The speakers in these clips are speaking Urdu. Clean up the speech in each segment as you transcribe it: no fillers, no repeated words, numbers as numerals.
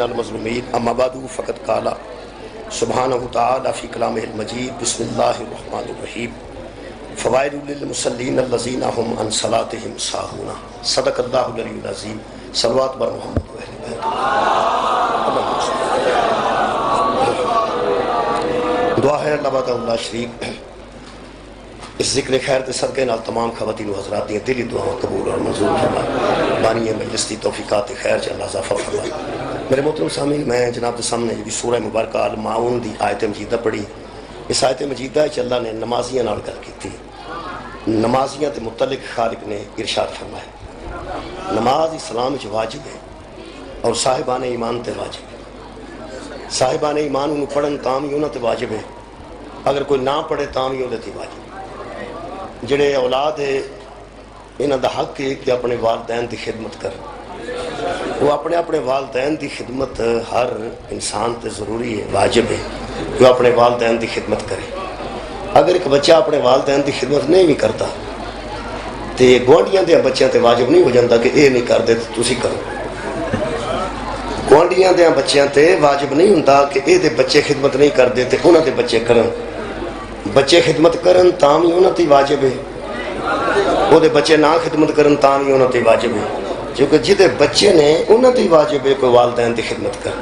منا المظلومین اما بعد فقد قال سبحانہ تعالی فی کلامہ المجید بسم اللہ الرحمن الرحیم فوائد للمصلین الذین هم عن صلاتهم ساہون صدق اللہ العلی العظیم صلوات بر محمد و اہل بیت دعا ہے اللہ وحدہ لا شریک اس ذکر خیر کے صدقے نال تمام خواتین و حضرات دی دلی دعاؤں قبول اور منظور فرمائے بانی مجلس کی توفیقات خیر چ اللہ اضافہ فرمائے۔ میرے محترم سامعین، میں جناب کے سامنے جی سورہ مبارکہ الماعون دی آیت مجیدہ پڑھی۔ اس آیت مجیدہ چ اللہ نے نمازیاں نال گل کی، نمازیاں تے متعلق خالق نے ارشاد فرمایا نماز اسلام وچ واجب ہے اور صاحبان ایمان تے واجب ہے۔ صاحبان ایمان انہوں پڑھن تاں وی انہاں تے واجب ہے، اگر کوئی نہ پڑھے تاں وی اودے تے واجب ہے۔ جڑے اولاد ہے انہاں دا حق ہے کہ اپنے والدین دی خدمت کر، وہ اپنے والدین دی خدمت ہر انسان تے ضروری ہے، واجب ہے کہ وہ اپنے والدین دی خدمت کرے۔ اگر ایک بچہ اپنے والدین دی خدمت نہیں بھی کرتا تے گوانڈیاں دے بچیاں تے واجب نہیں ہو جاتا کہ اے نہیں کر دے تو تسی کرو۔ گوانڈیاں دے بچیاں تے واجب نہیں ہوتا کہ اے دے بچے خدمت نہیں کر دے تے انہاں دے بچے کرن۔ بچے خدمت کرن تاں وی انہاں تے واجب ہے، وہ دے بچے نہ خدمت کرن تاں وی انہاں تے واجب ہے، کیونکہ جدے بچے نے انہاں تے واجب ہے کوئی والدین دی خدمت کر۔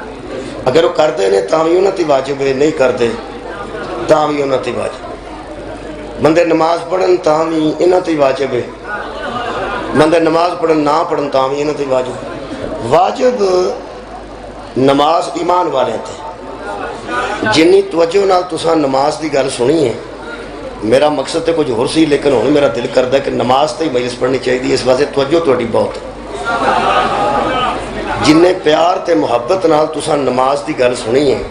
اگر وہ کردے نے تاں وی انہاں تے واجب ہے، نہیں کردے تاں وی انہاں تے واجب ہے۔ بندے نماز پڑھن تاں وی انہاں تے واجب ہے، بندے نماز پڑھن نہ پڑھن تاں وی انہاں تے واجب ہے۔ واجب نماز ایمان والے تے جنی توجہ نال تساں نماز دی گل سنی ہے، میرا مقصد تے کچھ اور سی لیکن ہن میرا دل کردا ہے کہ نماز تے مجلس پڑھنی چاہیے، اس واسطے توجہ تہاڈی بہت ہے۔ جن پیار تے محبت نال تساں نماز دی گل سنی ہے،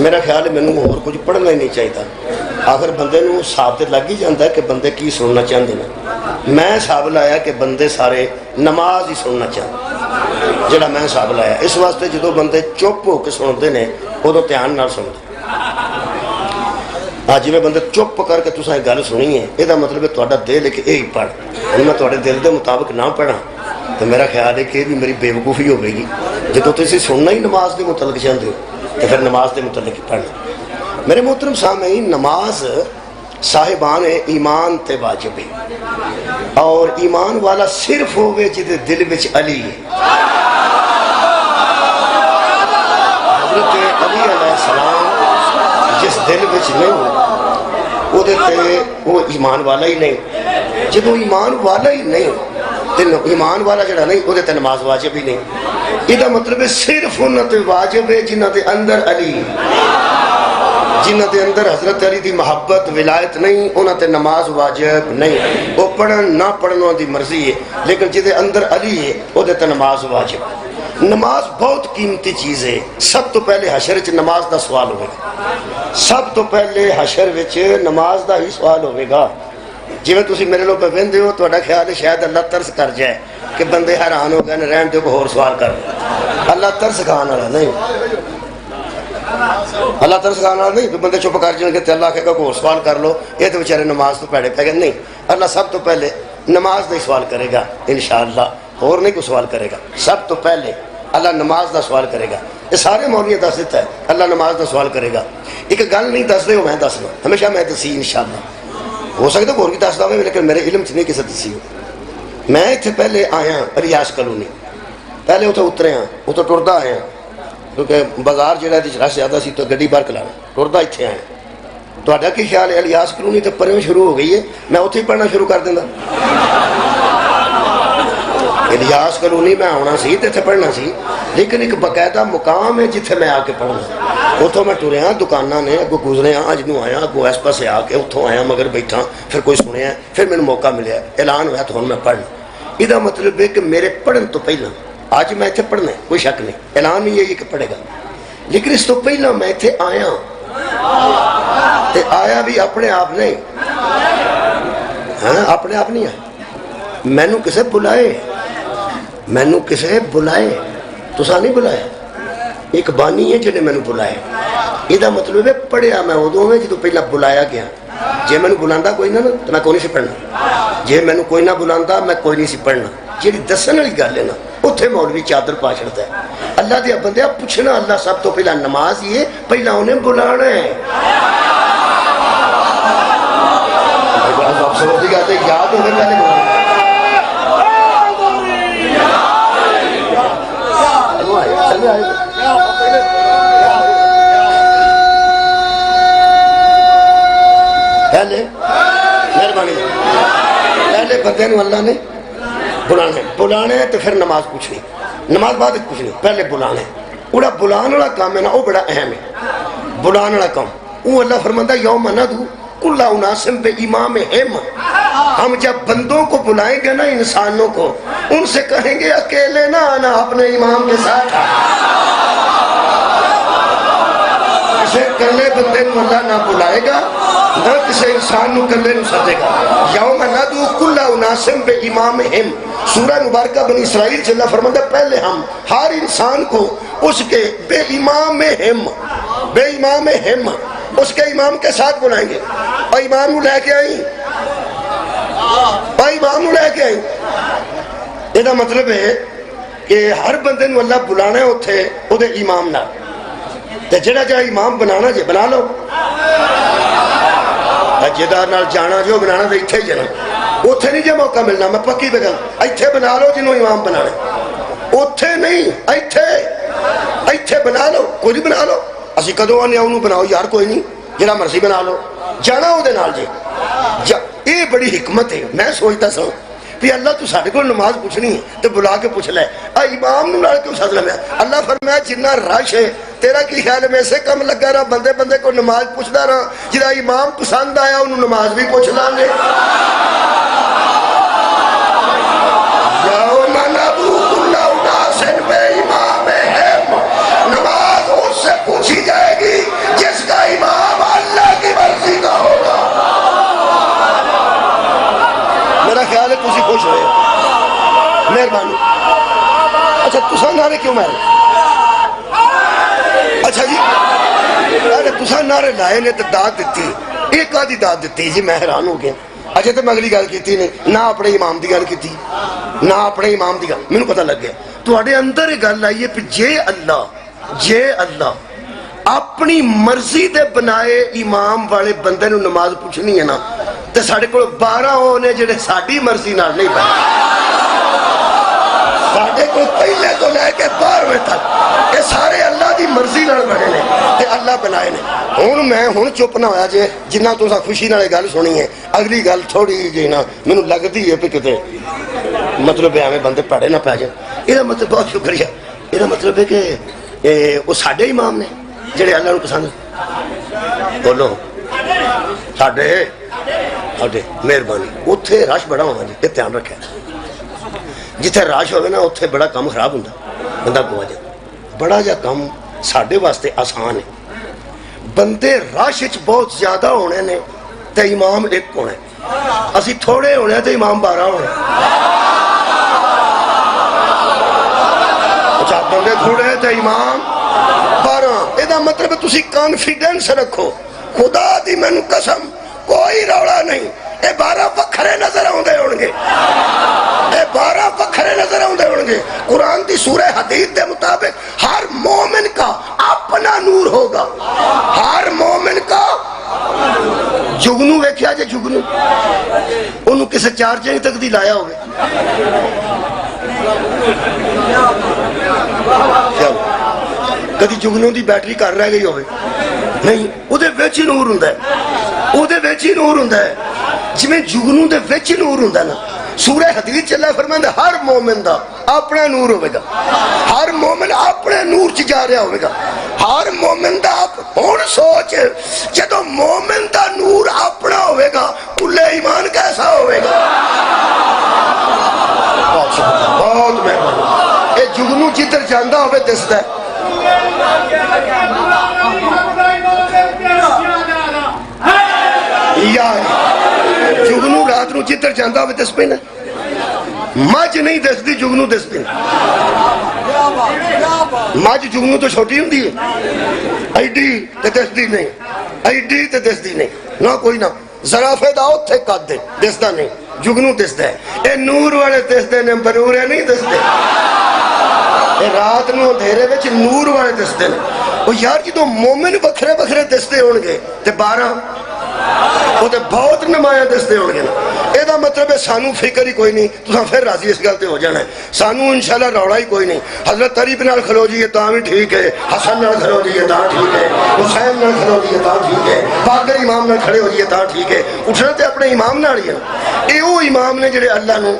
میرا خیال ہے مینوں اور کچھ پڑھنا ہی نہیں چاہیے۔ آخر بندے نوں حساب تے لگ ہی جاندا ہے کہ بندے کی سننا چاہندے نے۔ میں حساب لایا کہ بندے سارے نماز ہی سننا چاہندے، جڑا میں حساب لایا۔ اس واسطے جدوں بندے چپ ہو کے سنتے نے ادو دھیان نال سنتے۔ ہاں جی میں بندے چپ کر کے تساں گل سنی ہے، یہ مطلب ہے تہاڈا دل ہے کہ یہی پڑھ، میں تہاڈے دل دے مطابق نہ پڑھا تو میرا خیال ہے کہ یہ بھی میری بے وقوفی ہوے گی۔ جدوں تسی سننا ہی نماز دے متعلق چاہتے ہو تو پھر نماز دے متعلق ہی پڑھنا۔ میرے محترم سامعین، نماز صاحبان ایمان تے واجب ہے، اور ایمان والا صرف ہوئے جدے دل وچ علی ہے۔ حضرت علی علیہ السلام جس دل وچ نہیں ہو وہ ایمان والا ہی نہیں۔ جب وہ ایمان والا ہی نہیں تو ایمان والا جڑا نہیں وہ نماز واجب ہی نہیں۔ یہ مطلب ہے صرف انہوں تے واجب ہے جنہوں دے اندر علی، جنہوں دے اندر حضرت علی دی محبت ولایت نہیں، انہوں تے نماز واجب نہیں۔ وہ پڑھن نہ پڑھنوں دی مرضی ہے، لیکن جدے اندر علی ہے وہ تے نماز واجب۔ نماز بہت قیمتی چیز ہے۔ سب تو پہلے حشر وچ نماز دا سوال ہوئے گا، سب تو پہلے حشر وچ نماز دا ہی سوال ہوئے گا۔ جی میں تسی میرے لوگ پہ ویندے ہو تو خیال ہے شاید اللہ ترس کر جائے کہ بندے حیران ہو گئے رہن دے کو اور سوال کر۔ اللہ ترس کھانا والا نہیں، اللہ ترس کھانا والا نہیں کہ بندے چپ کر جائیں کہ اللہ کہے گا کو اور سوال کر لو، یہ تو بیچارے نماز تو پیڑے پہ گئے۔ نہیں، اللہ سب تو پہلے نماز دا ہی سوال کرے گا انشاءاللہ، اور نہیں کوئی سوال کرے گا۔ سب تو پہلے اللہ نماز دا سوال کرے گا۔ یہ سارے مولوی دس دیتا ہے اللہ نماز دا سوال کرے گا۔ ایک گل نہیں دس دے ہو میں دسنا، ہمیشہ میں دسی انشاءاللہ، ہو سکتا ہے اور بھی دس دے لیکن میرے علم چ نہیں کسی دسی ہو۔ میں اتنے پہلے آیا ریاض کالونی، پہلے اتنے اترے ہاں، اتنے ٹردا آیا کیونکہ بازار جہاں رش زیادہ سی تو گڈی باہر کلانا، ٹردا اتنے آیا۔ تا کی خیال ہے ریاض کالونی تو پروں شروع ہو گئی ہے، میں اتنے ہی پڑھنا شروع کر دینا۔ ریاض کالونی میں آنا سی تو اتنے پڑھنا سی، لیکن ایک باقاعدہ مقام ہے جتنے میں آ کے پڑھنا۔ اتوں میں ٹریا دکانوں نے اگوں گزرے ہاں، اج نوں آیا اگوں اس پاسے آ کے اتوں آیا مگر بیٹھا، پھر کوئی سنیا پھر میرے موقع ملیا، اعلان ہوا تو ہوں میں پڑھنا۔ یہ مطلب ہے کہ میرے پڑھن تو پہلے اج میں اتنے پڑھنا کوئی شک نہیں، اعلان ہی یہی کہ پڑھے گا، لیکن اس تو پہلے میں اتنے آیا تے آیا بھی اپنے آپ نہیں، ہاں اپنے آپ نہیں آیا، مینوں کسے بلائے، مینوں کسے بلائے، تساں نہیں بلایا، ایک بانی ہے جنہیں مینوں بلائے۔ یہ مطلب ہے پڑھیا میں ادو میں جدو پہلا بلایا گیا۔ جے مینوں بلانا کوئی نہ تو میں کوئی نہیں سی پڑھنا، جے مینوں کوئی نہ بلانا میں کوئی نہیں سی پڑھنا۔ جیڑی دسن والی گل ہے نا اتنے مولوی چادر پا چڑھتا ہے. اللہ دیا بندے پوچھنا اللہ سب تو پہلا نماز ہی ہے, پہلا انہیں بلانا ہے. یاد ہونے پہلے پہلے مہربانی پہلے بندے نو اللہ نے بلانے تو پھر نماز پوچھنی, نماز بعد پوچھنی, پہلے بلانے. وہ بلان والا کام ہے نا, وہ بڑا اہم ہے. بلان والا کام وہ اللہ فرماتا یوم ندعو کل اناس بامامہم. ہم جب بندوں کو بلائیں گے نا, انسانوں کو, ان سے کہیں گے اکیلے نہ آنا, اپنے امام کے ساتھ. کسی کلے بندے کو اللہ نہ بلائے گا, نہ کسی انسان کو کلے نہ سدے گا. یوم ندعو کل اناس بامامہم. سورہ مبارکہ بنی اسرائیل سے اللہ فرماتا ہے پہلے ہم ہر انسان کو اس کے بے امامہم اس کے امام کے ساتھ بلائیں گے. اور امام کو لے کے آئیں, یہ مطلب ہے کہ ہر بندے نو اللہ بلانا ہے اتھے او دے امام نہ, تے جڑا جا امام بنانا جے بنا لو, جدار نال جانا جو بنانا تے اتھے ہی جانا, اتھے نہیں جے موقع ملنا. میں پکی بگل اتھے بنا لو جنہوں امام بنانا, اتھے نہیں اتھے بنا لو, کوئی نہیں بنا لو. اسی کدوں آنے انہوں بناؤ یار, کوئی نہیں جڑا مرضی بنا لو, جانا وہ دے نال جے. یہ بڑی حکمت ہے. میں سوچتا سا کہ اللہ تو ساڑھے کو نماز پوچھنی ہے تو بلا کے پوچھ لے, امام نو لڑ کے ساتھ لمیا. اللہ فرمایا جنہ رش ہے تیرا کی خیال ہے میں سے کم لگا رہا, بندے کو نماز پوچھدا رہا, جدا امام پسند آیا انہوں نماز بھی پوچھ لیں گے. نماز اس سے پوچھی جائے گی جس کا امام اللہ کی مرضی کا ہوگا. میرا خیال ہے تسی خوش ہوئے, مہربانی. اچھا تسا نعرے کیوں مارے؟ اچھا جی تسا نعرے لائے نے تو داد دیتی, ایک آدھی داد دیتی جی, میں حیران ہو گیا. اچھا تو میں اگلی گل کیتی نہیں, نہ اپنے امام دی گل کیتی, نہ اپنے امام دی گل. مینوں پتہ لگ گیا تواڈے اندر یہ گل آئی ہے کہ جے اللہ اپنی مرضی دے بنائے امام والے بندے نو نماز پوچھنی ہے نا, تے ساڈے کول 12 ہونے جڑے ساڈی مرضی نال نہیں بنے. ساڈے کول پہلے تو لے کے 12ویں تک یہ سارے اللہ دی مرضی نال بنے نے تے اللہ بنائے نے. ہن چپ نہ ہویا جے جنہ تساں خوشی نال گل سنی ہے. اگلی گل تھوڑی جی نا مینوں لگدی ہے کہ کتے مطلب ایویں بندے پڑھے نہ پے جائیں. یہ مطلب بہت شکریہ. یہ مطلب ہے کہ وہ ساڈے امام نے جڑے اللہ نو پسند. بولو ساڈے مہربانی. اتنے رش بڑا ہونا جی, یہ دھیان رکھے. جتھے رش ہوئے نا اتنے بڑا کام خراب ہوتا, بندہ گوا جائے. بڑا جا کام ساڈے واسطے آسان ہے. بندے رش بہت زیادہ ہونے نے تے امام ایک ہونے, اسی تھوڑے ہونے تے امام 12 ہونے. اچھا بندے تھوڑے تے امام 12. یہ مطلب تسی کانفیڈنس رکھو, خدا دی مینوں قسم کوئی رولا نہیں. یہ 12 وکھرے نظر آندے ہون گے, یہ 12 وکھرے نظر آندے ہون گے. قرآن دی سورہ حدید دے مطابق ہر مومن کا اپنا نور ہوگا, ہر مومن کا. جگنو ویکھیا جے, جگنو انہوں کسے چارجنگ تک دی لایا ہوگے. کدی جگنوں دی بیٹری کر رہ گئی ہوئے نہیں, او دے ویچی نور ہوندا ہے, او دے ویچی نور ہوندا ہے. جی میں جگنوں دے ویچی نور ہوندا ہے نا. سورہ حدیث چلا فرماندا ہر مومن دا اپنا نور ہوئے گا, ہر مومن اپنے نور چ جا رہا ہوئے گا, ہر مومن دا. ہن سوچ جدو مومن دا نور اپنا ہوئے گا کلے ایمان کیسا ہوئے گا. بہت مہربانی. اے جگنوں جدھر جاندا ہوئے دسدا ہے. جگنو رات نو جدھر جانا ہوئے دس پہ نا, مجھ نہیں دستی جگنو دس پہ. مجھ جگنو تو چھوٹی ہوں دی ہے, ایڈی تے دستی نہیں, ایڈی تے دستی نہیں, نہ کوئی نہ زرافے دا اتھے قد دے دستا نہیں. جگنو دستا ہے، اے نور والے دستے نے، برورے نہیں دستے، اے رات نو اندھیرے وچ نور والے دستے نے۔ وہ یار جدو مومن بکھرے بکھرے دستے ہون گے تے 12 وہ تے بہت نمایاں دستے ہون گے نا۔ اے دا مطلب ہے سانو فکر ہی کوئی نہیں، تساں پھر راضی اس گل تے ہو جانا ہے، سانو انشاءاللہ روڑا ہی کوئی نہیں۔ حضرت علی نال کھلو جائیے تاں بھی ٹھیک ہے، حسن نال کھلو جائیے تاں ٹھیک ہے، حسین نال کھلو جائیے تاں ٹھیک ہے، باقر امام نال کھڑے ہو جائیے تاں ٹھیک ہے، اٹھنا تے اپنے امام نال ہی ہے نا۔ اے وہ امام نے جڑے اللہ نو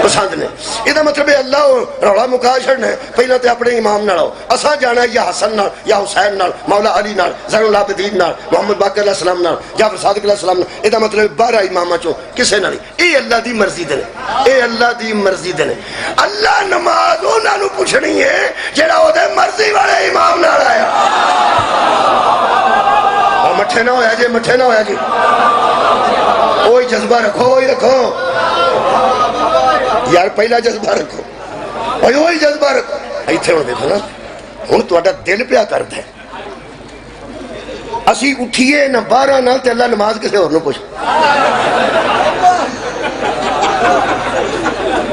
پسند نے۔ یہ مطلب ہے اللہ روڑا مکا چھڑنا ہے، پہلے تے اپنے امام نال آؤ، اساں جانا ہے یا حسن نال یا حسین نال، مولا علی نال، زین العابدین نال، محمد باقر علیہ السلام نال، جعفر صادق علیہ السلام نال۔ یہ مطلب 12 اماماں چوں کسے نال نہیں۔ یہ اللہ دی مرضی دے نے، یہ اللہ دی مرضی دے نے۔ اللہ نماز انہاں نوں پوچھنی ہے جڑا او دے مرضی والے امام نال آیا۔ مٹھے نہ ہویا جی، مٹھے نہ ہویا جی، وہی جذبہ رکھو، وہی رکھو یار، پہلا جذبہ رکھو، وہی جذبہ رکھو۔ ایتھے ہن دیکھو نا، ہن تہاڈا دل پیا کردا ہے اسی اٹھیے نہ 12 نال تے اللہ نماز کسے ہور نوں پوچھ،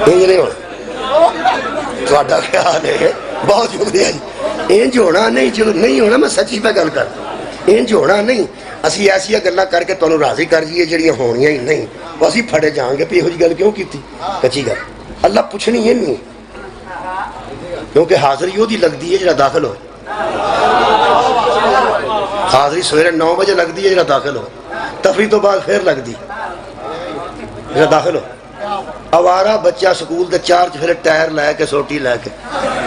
انج نہیں ہونا۔ تہاڈا خیال ہے بہت شکریہ جی، انج ہونا نہیں، چلو نہیں ہونا، میں سچی پہ گل کر، انج ہونا نہیں۔ اسی ایسی گلاں کر کے تانوں راضی کر جائیے جڑیاں ہونیاں ہی نہیں، وہ اسی پھڑے جان گے بھی یہو جی گل کیوں کیتی، کچی گل۔ اللہ پوچھنی ہے نہیں، کیونکہ حاضری وہ دی لگدی ہے جڑا داخل ہو۔ حاضری سویرے 9 بجے لگدی ہے جڑا داخل ہو، تفریح تو بعد پھر لگدی جڑا داخل ہو۔ اوارا بچہ سکول دے 4 پھر ٹائر لے کے سوٹی لے کے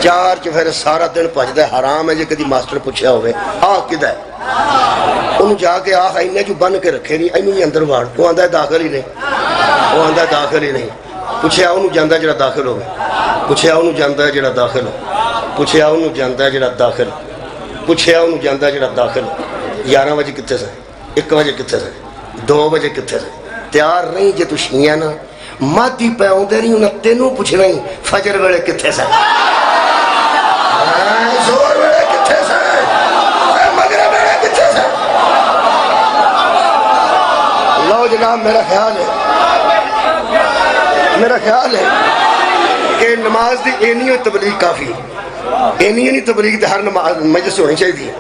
4 پھر سارا دن بھجدا ہے، حرام ہے جے کدی ماسٹر پوچھیا ہوئے آ کدا ہے، انہوں جا کے آخ اینے جو بن کے رکھے نہیں، اینوں ہی اندر واڑ، وہ آندا ہے داخل ہی نہیں، وہ آندا ہے داخل ہی نہیں۔ پوچھیا انہوں جاندا ہے جڑا داخل ہوئے، پوچھیا انہوں جاندا ہے جڑا داخل ہو، پوچھیا انہوں جاندا ہے جڑا داخل، پوچھیا انہوں جاندا ہے جڑا داخل ہو۔ 11 بجے کتنے سے، 1 بجے کتنے سے، 2 بجے کتنے سے، تیار نہیں جے تو شیعہ نا مادی پہ آدھے نہیں، انہیں تینوں پوچھنا ہی فجر ویلے کتنے سے، زور ویلے کتنے سے، مغرب ویلے کتنے سے۔ لو جناب، میرا خیال ہے کہ نماز دی اینی تبلیغ کافی ہے، اینی تبلیغ ہر نماز مجلس ہونی چاہیے۔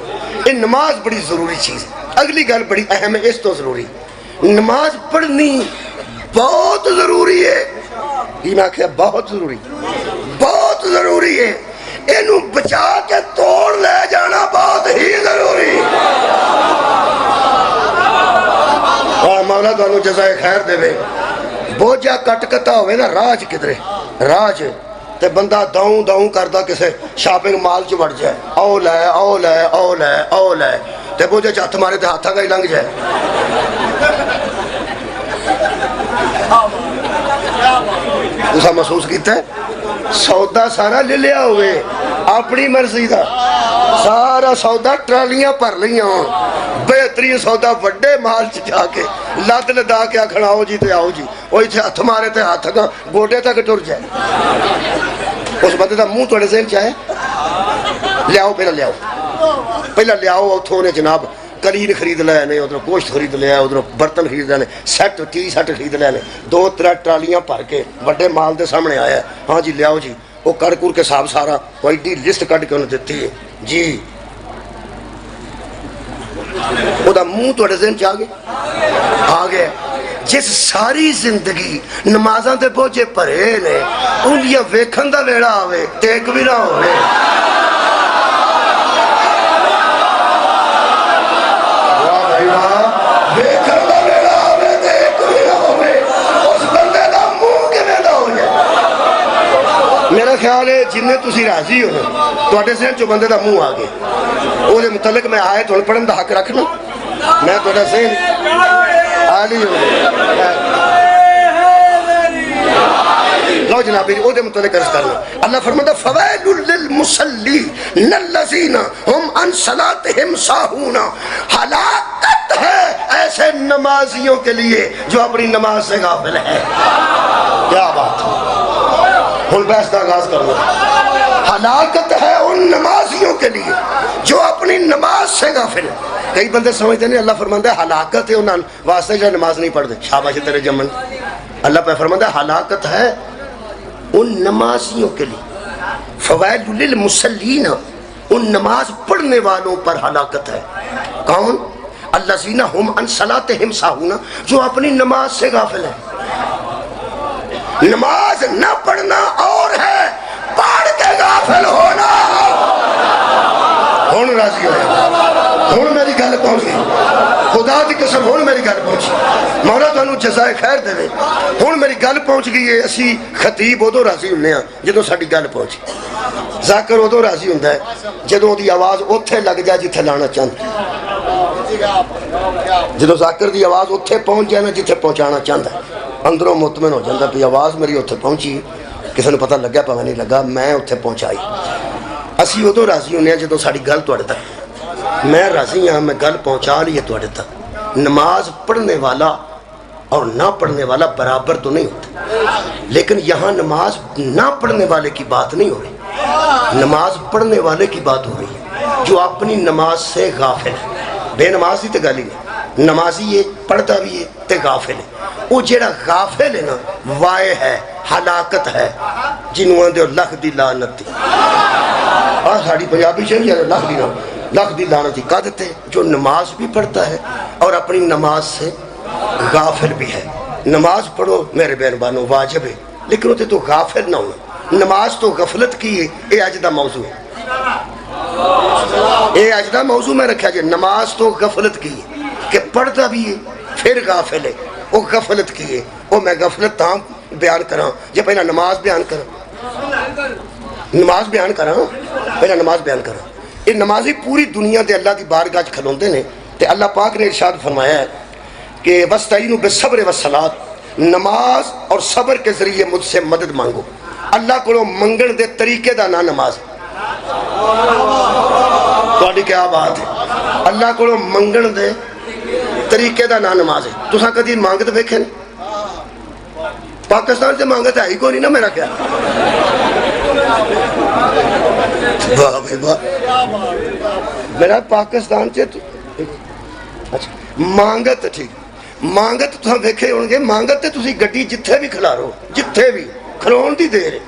یہ نماز بڑی ضروری چیز ہے۔ اگلی گل بڑی اہم ہے، اس تو ضروری نماز پڑھنی بہت ضروری ہے۔ یہ میں آخیا بہت ضروری، بہت ضروری ہے۔ اینو بچا کے توڑ لے جانا بہت ہی ضروری۔ اور مولا تانوں جزائے خیر دے۔ بوجھا کٹ کتا ہوئے نا راج کدرے، راج تے بندہ داؤں داؤں کردا کسے شاپنگ مال چ وڑ جائے، او لے او لے او لے او لے، تے بوجھا ہاتھ مارے تے ہاتھاں کا ہی لنگ جائے۔ تسا محسوس کیتا ہے سودا سارا لے لیا ہوئے اپنی مرضی دا، سارا سودا ٹرالیاں پر لیاں ہون، بہترین سودا وڈے مال چ جا کے لد لدا کے آکھنا آؤ جی تے آؤ جی، وہ اتنے ہاتھ مارے تے ہاتھ کا گوڈے تک ٹر جائے۔ اس بندے دا منہ تھوڑے ذہن چاہے لیاؤ، پہلے لیاؤ، پہلے لیاؤ، اتھوں نے جناب کلیر خرید لے نے، ادھر گوشت خرید لیا، ادھر برتن خرید لے، سیٹ ٹی سیٹ خرید لے، 2-3 ٹرالیاں بھر کے بڑے مال دے سامنے آیا، ہاں جی لیاؤ جی۔ وہ کر کر کے صاحب سارا ایڈی لسٹ کٹ کے انہیں دیتی ہے جی، وہ دا منہ تھوڑے ذہن چ آ گیا۔ جس ساری زندگی نمازاں دے بوجھے پرے نے، انہیاں ویکھن دا ویڑا آوے ٹیک بھی نہ ہوئے۔ میرا خیال ہے جنہیں تسی راضی ہو تواڈے ذہن چوں بندے دا منہ آ گیا، وہ دے متعلق میں آئے تو پڑھن دا حق رکھنا، میں تواڈا ذہن عالی ہو لو جناب او دے متعلق عرض کرنا۔ اللہ فرماتا فویل للمصلین الذین هم عن صلاتهم ساہون، ہلاکت ہے ایسے نمازیوں کے لیے جو اپنی نماز سے غافل ہے۔ کیا بات ہے، ہن بحث کا آغاز کرنا۔ ہلاکت ہے ان نمازیوں کے لیے جو اپنی نماز سے غافل ہے۔ کئی بندے سمجھتے ہیں اللہ فرماتا ہے ہلاکت ہے انہاں واسطے جو نماز نہیں پڑھتے، شاباش تیرے جمن، اللہ پہ فرماتا ہے ہلاکت ہے ان نمازیوں کے لیے، فوائل للمصلین، ان نماز پڑھنے والوں پر ہلاکت ہے۔ کون؟ الذین هم عن صلاتهم ساہون، جو اپنی نماز سے غافل ہیں۔ نماز نہ پڑھنا اور ہے، پڑھ کے غافل ہونا۔ ہون راضی ہویا، ہون میری گل پہنچ گئی، خدا دی قسم ہون میری گل پہنچی، مولا تانوں جزائے خیر دے۔ ہون میری گل پہنچ گئی ہے۔ اسی خطیب ادو راضی ہونے ہاں جدوں ساڈی گل پہنچی، ذاکر ادو راضی ہوندا ہے جدوں دی آواز اوتھے لگ جائے جتھے لانا چاہندا ہے۔ جدوں ذاکر دی آواز اوتھے پہنچ جائے نا جتھے پہنچانا چاہندا ہے، اندروں مطمئن ہو جاتا بھی آواز میری اوتھے پہنچی، کسی نے پتہ لگا پاویں نہیں لگا، میں اوتھے پہنچائی۔ اسی ادو راضی ہونے ہاں جدوں ساڈی گل تواڈے تک، میں راضی ہاں میں گل پہنچا لی ہے تواڈے تک۔ نماز پڑھنے والا اور نہ پڑھنے والا برابر تو نہیں ہوتا، لیکن یہاں نماز نہ پڑھنے والے کی بات نہیں ہو رہی، نماز پڑھنے والے کی بات ہو رہی ہے جو اپنی نماز سے غافل ہے۔ بے نماز ہی تے گل ہی نہیں، نمازی ہے پڑھتا بھی ہے تے غافل ہے۔ وہ جیڑا غافل ہے نا وائے ہے، ہلاکت ہے، جنہوں آندے لکھ دی لعنت دی۔ ساڑی پنجابی شہر ہے لکھ دی لعنت دی کا دیتے، جو نماز بھی پڑھتا ہے اور اپنی نماز سے غافل بھی ہے۔ نماز پڑھو میرے بہنوں واجب ہے، لیکن اسے تو غافل نہ ہونا۔ نماز تو غفلت کی ہے، یہ اج دا موضوع ہے، یہ اج دا موضوع میں رکھا جائے۔ نماز تو غفلت کی ہے کہ پڑھتا بھی ہے پھر غافل ہے، وہ غفلت کی ہے۔ وہ میں غفلت تاں بیان کراں جب پہلا نماز بیان کراں، نماز بیان کراں، پہلا نماز بیان کراں۔ یہ نمازی پوری دنیا دے اللہ دی بارگاہ وچ کھلوندے نے تے اللہ پاک نے ارشاد فرمایا ہے کہ وَاسْتَعِینُوا بِالصَّبْرِ وَالصَّلَاةِ، نماز اور صبر کے ذریعے مجھ سے مدد مانگو۔ اللہ کو منگن دے طریقے دا نہ نماز ہے۔ تواڈی کیا بات ہے؟ اللہ کو منگن دے طریقے دا نہ نماز ہے۔ تساں کدی مانگت ویکھے نہیں؟ پاکستان سے مانگت ہے ہی کوئی نہیں نا میرا خیال۔ واہ بھائی واہ، میرا پاکستان سے اچھا مانگت ٹھیک، مانگت تساں ویکھے ہون گے، مانگت تے تسی گڈی جتھے بھی کھلارو، جتھے بھی کھلون دی دیر ہے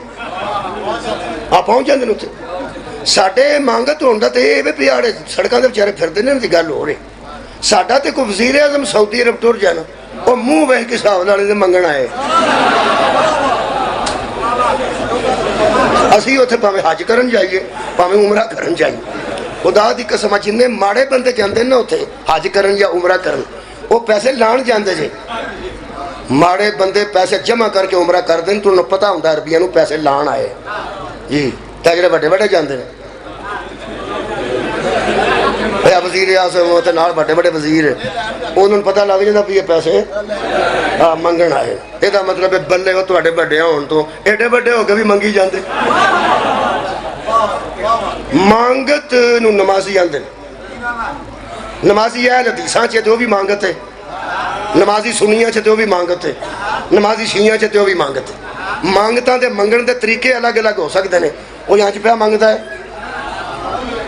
آپ پہنچ جاندے نے اوتھے۔ ساڈے مانگت ہوندا تے اے پیاڑے سڑکاں دے بیچارے پھردے نے دی گل ہو رہی۔ ساڈا تے کوئی وزیر اعظم سعودی عرب ٹر جانا، او منہ ویکھ کے حساب والے دے منگن آئے، اسی اوتھے پاویں حج کرن جائیے پاویں عمرہ کرن جائیے۔ خدا دی قسم جنے ماڑے بندے جاندے نا اوتھے حج کرن یا عمرہ کرن، وہ پیسے لان جاندے جے۔ ماڑے بندے پیسے جمع کر کے عمرہ کر دیں تو انہوں پتہ ہوندہ عربیاں نو پیسے لان آئے جی، تاجرے بڑے بڑے جاندے ہیں۔ وزیر اعظم ہوتے نال بڑے بڑے وزیر انہوں پتہ لگ جاتا بھی یہ پیسے منگن آئے۔ یہ مطلب بلے وہ تواڈے بڑے ہون تو ایڈے بڑے ہو کے بھی منگی جاندے۔ مانگت نو نمازی آندے، نمازی اہل حدیثاں چ جو بھی مانگت ہے، نمازی سنیاں چ جو بھی مانگت ہے، نمازی شیعہ چ جو بھی مانگت ہے۔ مانگتاں دے منگن دے طریقے الگ الگ ہو سکتے ہیں۔ کوئی انج پیا منگدا ہے،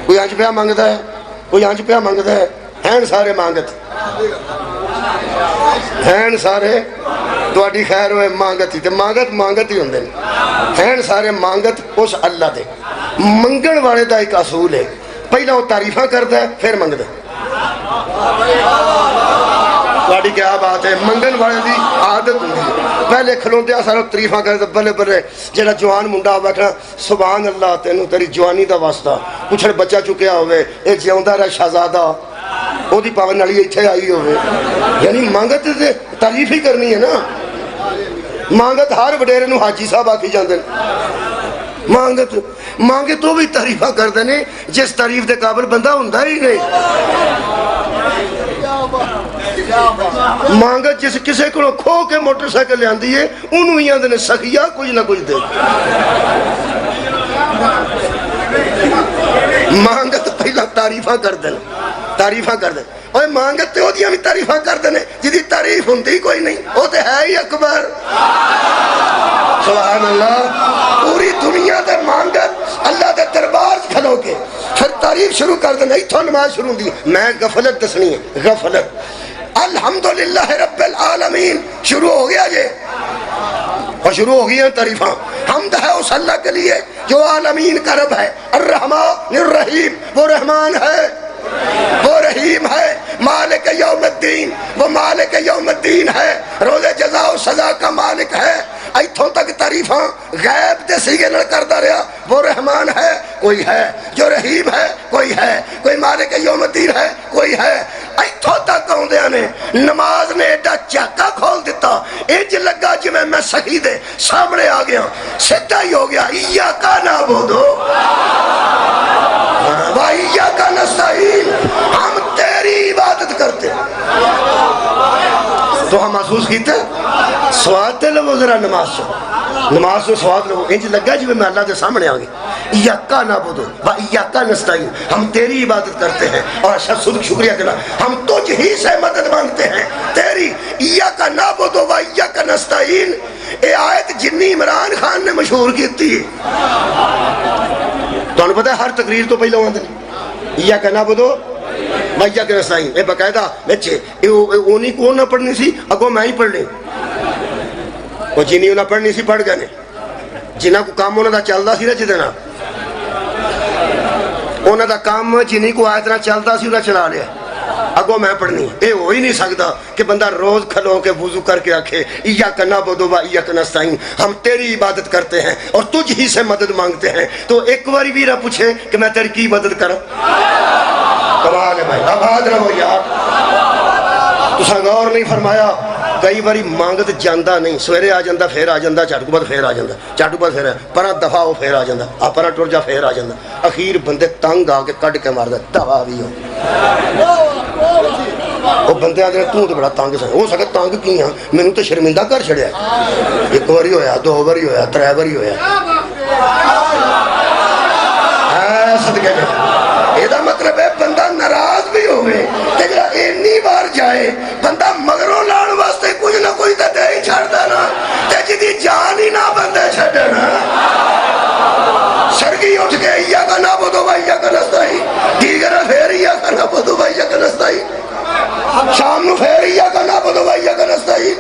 کوئی انج پیا منگدا ہے، کوئی انج پیا منگدا ہے، ہیں سارے مانگت، ہیں سارے تواڈی خیر ہوئے مانگت ہی تے مانگت مانگت ہی ہوندے ہیں سارے مانگت اس اللہ دے۔ منگن والے دا ایک اصول ہے، پہلا وہ تعریفاں کرتا ہے پھر منگدا ہے۔ تواڈی کیا بات ہے؟ منگن والے دی عادت ہوندی ہے پہلے کھلوندے سارا تعریفاں کرتے بلے بلے جڑا جوان منڈا بیٹھا سبحان اللہ تینوں تیری جوانی دا واسطہ، پچھڑ بچہ چکیا ہوئے اے جیوندا رہ شہزادہ او دی پاون نالی ایتھے آئی ہوئے، یعنی مانگت تے تعریف ہی کرنی ہے نا۔ مانگت ہر وڈیرے نو حاجی صاحب آکھی جاندے مانگت مانگے تو بھی تعریفاں کردے نے جس تعریف دے قابل بندہ ہوندا ہی نہیں۔ مانگت جس کسے کو کھو کے موٹر سائیکل لے آندی ہے انہوں ہی آندے نے سخیا کچھ نہ کچھ دے۔ مانگت پہلا تعریفاں کر دیں، تعریفاں کر دیں، اور مانگت تے ہو دیا بھی تعریفاں کر دیں جدی تعریف ہوندی کوئی نہیں، وہ تے ہے ہی اکبر۔ سبحان اللہ، پوری دنیا دے مانگت اللہ دے دربار کھلو کے پھر تعریف شروع کر دیں، ایتھوں نماز شروع ہوندی۔ میں غفلت دسنی ہے، غفلت الحمدللہ رب العالمین شروع ہو گیا جے، اور شروع ہو گئی ہیں تعریفاں. حمد ہے اس اللہ کے لیے جو عالمین کا رب ہے. الرحمن الرحیم، وہ رحمان ہے وہ رحیم ہے. مالک یوم الدین، وہ مالک یوم الدین ہے. روز جزا و سزا کا مالک ہے. ایتھوں تک تعریفاں غیب دے سیگے نال کردا رہیا. وہ رحمان ہے، کوئی ہے. جو رحیم ہے، کوئی ہے. کوئی مالک یوم الدین ہے، کوئی ہے. ایتھوں تک آوندیاں نے نماز نے ایڈا چاکا کھول دیتا، انج لگا جویں میں صحیح دے سامنے آ گیا. سیدھا ہی ہو گیا ایاک نعبد و ایاک نستعین، ہم تیری عبادت کرتے. تو ہم محسوس کیتے سواد تے لو ذرا نماز تو سواد لو. انج لگا جی میں اللہ کے سامنے آ گئی. ایاک نعبد و ایاک نستعین، ہم تیری عبادت کرتے ہیں اور شکریہ کرنا، ہم تجھ ہی سے مدد مانگتے ہیں تیری. ایاک نعبد و ایاک نستعین اے آیت جنی عمران خان نے مشہور کی تھی. تو انہوں پتہ ہے ہر تقریر تو پہلے آتے ہیں ایاک نعبد و ایاک نستعین. اے باقاعدہ بچے اونی کون نہ پڑھنی سی، اگوں میں ہی پڑھ لیں. وہ جنی انہیں پڑھنی سی پڑھ گئے نے، جنہ کو کام انہوں دا چلدا سی نا جدنا انہوں دا کام جنی کو آیتنا چلدا سی انہوں چلا لیا. اگوں میں پڑھنی اے ہو ہی نہیں سکتا کہ بندہ روز کھلو کے وضو کر کے آکھے ایاک نعبد و ایاک نستعین، ہم تیری عبادت کرتے ہیں اور تجھ ہی سے مدد مانگتے ہیں. تو ایک باری بھی نہ پوچھے کہ میں تیری کی مدد کروں. کمال ہے بھائی، آباد رہو یار. تساں غور نہیں فرمایا کئی باری مانگت جاندہ نہیں، سویرے آ جاندہ پھر آ جاندہ، چاٹو بعد پھر آ جاندہ، چاٹو بعد پھر پرا دفعہ ہو پھر آ جاندہ، پرا ٹر جا پھر آ جاندہ. اخیر بندے تنگ آ کے کڈ کے مار دے دوا بھی ہو. وہ بندے آدھے تو بڑا تنگ سن، ہو سکتا تنگ کی ہاں میں تو شرمندہ کر چھڑیا. ایک باری ہویا، دو باری ہویا، ترے باری ہویا. صدقے میں یہ مطلب ہے بندہ ناراض بھی ہوئے کہ جڑا اینی بار جائے بندہ مگروں لان واسطے کچھ نہ کچھ تے دے ہی چھڑدا نا، تے جدی جان ہی نہ بندے چھڈنا. سرگی اٹھ کے ایاک نعبد و ایاک نستعین، دیگر پھر ایاک نعبد و ایاک نستعین، شام نو پھر ایاک نعبد و ایاک نستعین،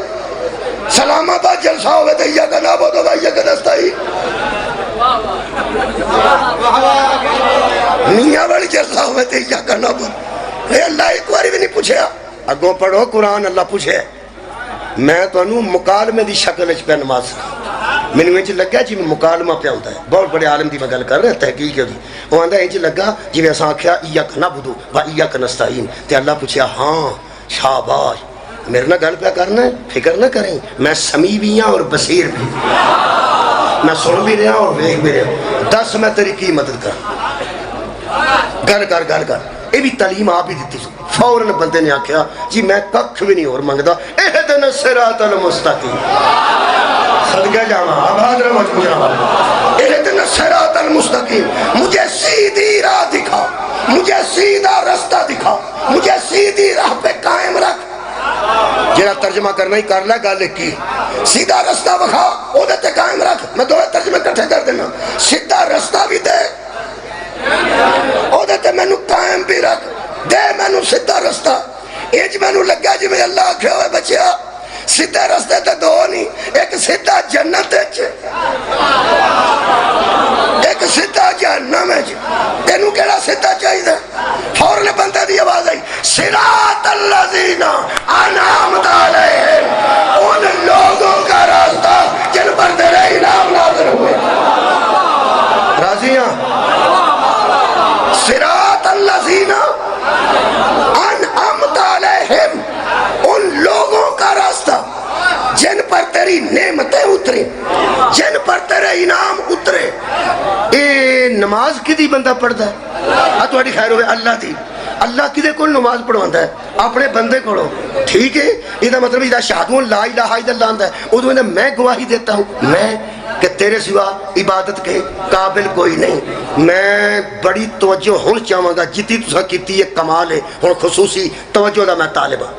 سلام آباد جلسہ ہوئے تے ایاک نعبد و ایاک نستعین، میاں والی جلسہ ہوئے تے ایاک نعبد. اے اللہ ایک باری بھی نہیں پوچھیا. اگوں پڑھو قرآن اللہ پوچھے. میں تو انہوں مکالمے دی شکل وچ پہ نماز سکھا. میں نے انج لگا جی میں مکالمہ پہ ہوتا ہے. بہت بڑے عالم دی میں گل کر رہے ہیں تحقیق ہے. وہ آندہ انج لگا جی میں اساں آکھیا ایاک نعبد و ایاک نستعین تے اللہ پوچھیا ہاں شاباش میرے نہ گل پہ کرنا ہے، فکر نہ کریں میں سمیع بھی ہاں اور بصیر بھی، میں سن بھی رہا اور ویکھ بھی رہا. دس میں تیری کی مدد کر، گل کر. یہ بھی تعلیم آپ ہی دیتی. فوراً بندے نے آکھیا جی میں ککھ بھی نہیں اور منگدا. اہدنا الصراط المستقیم، صدقہ جاواں آباد رہو مجھے. اہدنا الصراط المستقیم، مجھے سیدھی راہ دکھا، مجھے سیدھا رستہ دکھا، مجھے سیدھی راہ پہ قائم رکھ. جہاں ترجمہ کرنا ہی کر لے گل کی. سیدھا رستہ بکھا او دے تے قائم رکھ. میں دو ترجمے کٹھے کر دینا. سیدھا رستہ بھی دے او دے تے مینوں قائم بھی رکھ. دے مینوں سیدھا رستہ. اج مینوں لگا جی میں اللہ آکھیا ہوئے بچیا سیدھے رستے تے دو نہیں، ایک سیدھا جنت وچ ایک سیدھا جہنم وچ. تینوں کیڑا سیدھا چاہیے؟ فوراً بندے دی آواز آئی صراط الذین انعمت علیہم، ان لوگوں کا راستہ جن پر تیرے انعام نازل ہوئے. راضی ہیں؟ صراط الذین انعمت علیہم، ان لوگوں کا راستہ جن پر تیری نعمتیں اتری، جن پر تیرے انعام اترے. اے نماز کدی بندہ پڑھتا ہے؟ تھوڑی خیر ہوئے اللہ دی. اللہ کدے کو نماز پڑھواتا ہے؟ اپنے بندے کو. ٹھیک ہے، یہ مطلب یہ شہادت لا الہ الا اللہ آندا ہے. ادو میں گواہی دیتا ہوں میں کہ تیرے سوا عبادت کے قابل کوئی نہیں. میں بڑی توجہ ہوں چاہوں گا جتنی تسا کیتی ہے کمال ہے. ہوں خصوصی توجہ دا میں طالب ہوں.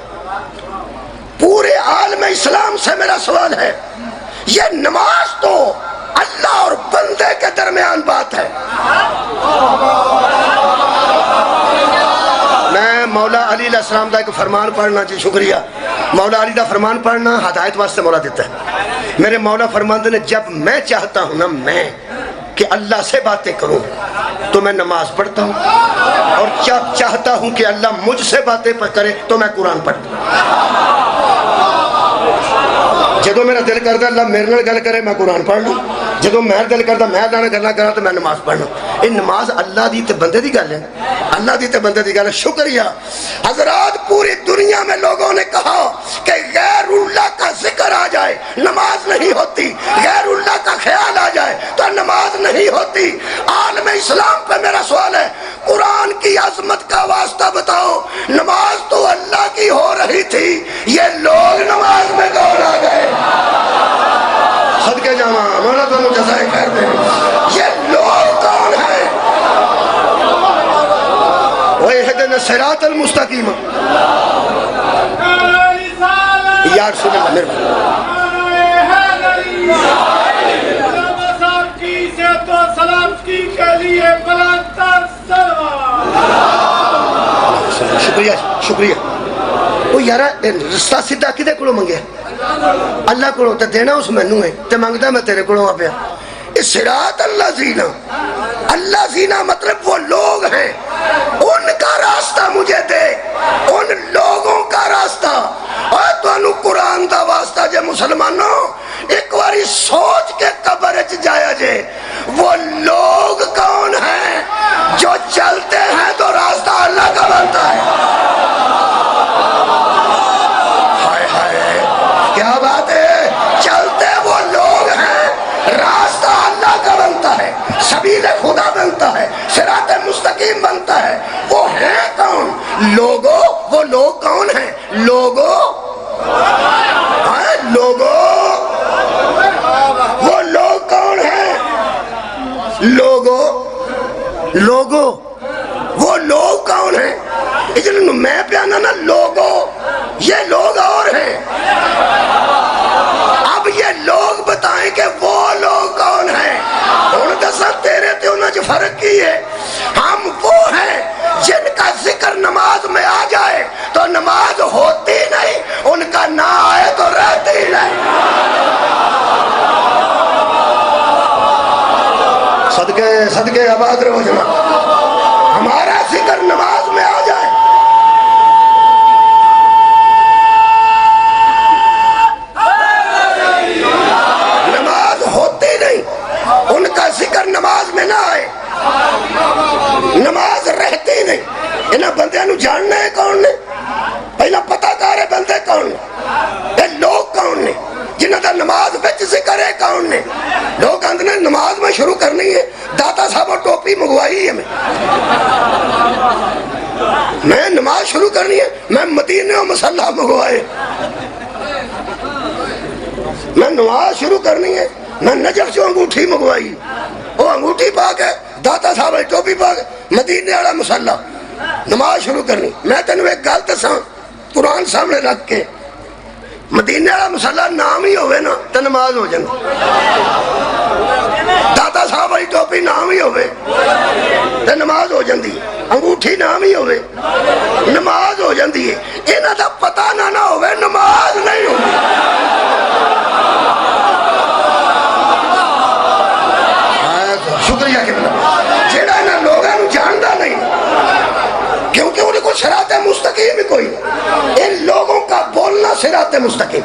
پورے عالم اسلام سے میرا سوال ہے، یہ نماز تو اللہ اور بندے کے درمیان بات ہے. میں مولا علی علیہ السلام دا ایک فرمان پڑھنا جی. شکریہ. مولا علی دا فرمان پڑھنا ہدایت واسطے مولا دیتا ہے. میرے مولا فرماتے ہیں جب میں چاہتا ہوں نا میں کہ اللہ سے باتیں کروں تو میں نماز پڑھتا ہوں، اور جب چاہتا ہوں کہ اللہ مجھ سے باتیں کرے تو میں قرآن پڑھتا ہوں۔ جدو میرا دل کرتا اللہ میرے نال گل کرے میں قرآن پڑھ لوں، جدو میرا دل کرتا میں اللہ نال گلاں کراں تو میں نماز پڑھ لوں۔ یہ نماز اللہ دی تے بندے دی گل ہے، اللہ دی تے بندے دی گل ہے۔ شکریہ حضرات، پوری دنیا میں لوگوں نے کہا کہ غیر اللہ کا ذکر آ جائے نماز نہیں ہوتی، غیر اللہ کا خیال آ جائے تو نماز نہیں ہوتی۔ عالم اسلام پہ میرا سوال ہے، قرآن کی عظمت کا واسطہ بتاؤ، نماز تو اللہ کی ہو رہی تھی، یہ لوگ نماز میں کون آ گئے؟ صدقے جاواں مولا تانوں جزائے خیر دے، یہ لوگ کون ہیں؟ وَاِهْدِنَا الصِّرَاطَ الْمُسْتَقِيمَ۔ یا رسول اللہ میرے شکریہ شکریہ۔ وہ یارا رستہ سیدھا کدے کولوں منگیا؟ اللہ کولوں تے دینا اس مینوں ہے تے منگدا میں تیرے کولوں آ پیا۔ صراط اللہ زینا، اللہ زینا مطلب وہ لوگ ہیں، ان کا راستہ مجھے دے، ان لوگوں کا راستہ۔ اور تانوں قرآن دا واسطہ جے مسلمانوں ایک باری سوچ کے قبر وچ جایا جے، وہ لوگ کون ہیں جو چلتے ہیں تو راستہ اللہ کا بنتا ہے؟ ہائے ہائے کیا بات ہے، چلتے وہ لوگ ہیں، راستہ اللہ کا بنتا ہے، سبیل خدا بنتا ہے، صراط مستقیم بنتا ہے۔ وہ ہیں کون؟ لوگوں، وہ لوگ کون ہیں؟ لوگوں، لوگوں، وہ لوگ کون ہیں؟ لوگوں، لوگوں، وہ لوگ کون ہیں؟ اجلے میں پیانا نا لوگوں، یہ لوگ اور ہیں۔ اب یہ لوگ بتائیں کہ وہ لوگ کون ہیں؟ ان دسا تیرے تے انہاں جو فرق کی ہے، ہم وہ ہیں جن کا ذکر نماز میں آ جائے تو نماز ہوتی نہیں، ان کا نہ آئے تو رہتی نہیں۔ صدقے صدقے آباد رہو جناب، ہمارا ذکر نماز میں آ جائے۔ نماز ہوتی نہیں، ان کا ذکر نماز میں نہ آئے، نماز رہتی نہیں۔ انہاں بندیاں نو جاننا ہے کون نے؟ پہلا پتہ کر ہے بندے کون نے، یہ لوگ کون نے جنہاں دا نماز وچ ذکر ہے کون نے؟ لوگ آندے نے نماز میں شروع کرنی ہے، داتا صاحب ٹوپی منگوائی ہے میں نماز شروع کرنی ہے، میں مدینے و مسلح منگوائے، میں نماز شروع کرنی ہے، میں نجف جو انگوٹھی منگوائی، وہ انگوٹھی پا کے داتا صاحب ٹوپی پا کے مدینے والا مسلح نماز شروع کرنی۔ میں تینوں ایک گل دساں قرآن سامنے رکھ کے، مدینے والا مسلح نام ہی ہوئے نا تو نماز ہو جاندی، داتا صاحب والی ٹوپی نام ہی ہوئے تو نماز ہو جاندی، انگوٹھی نام ہی ہوئے نماز ہو جاندی ہے۔ انہاں دا پتہ نہ ہوئے نماز نہیں ہوگی۔ شکریہ کہ جیڑا انہاں لوگاں نو جاندا نہیں، کیونکہ انہیں کو صراط مستقیم کوئی نہیں۔ ان لوگوں کا بولنا صراط مستقیم،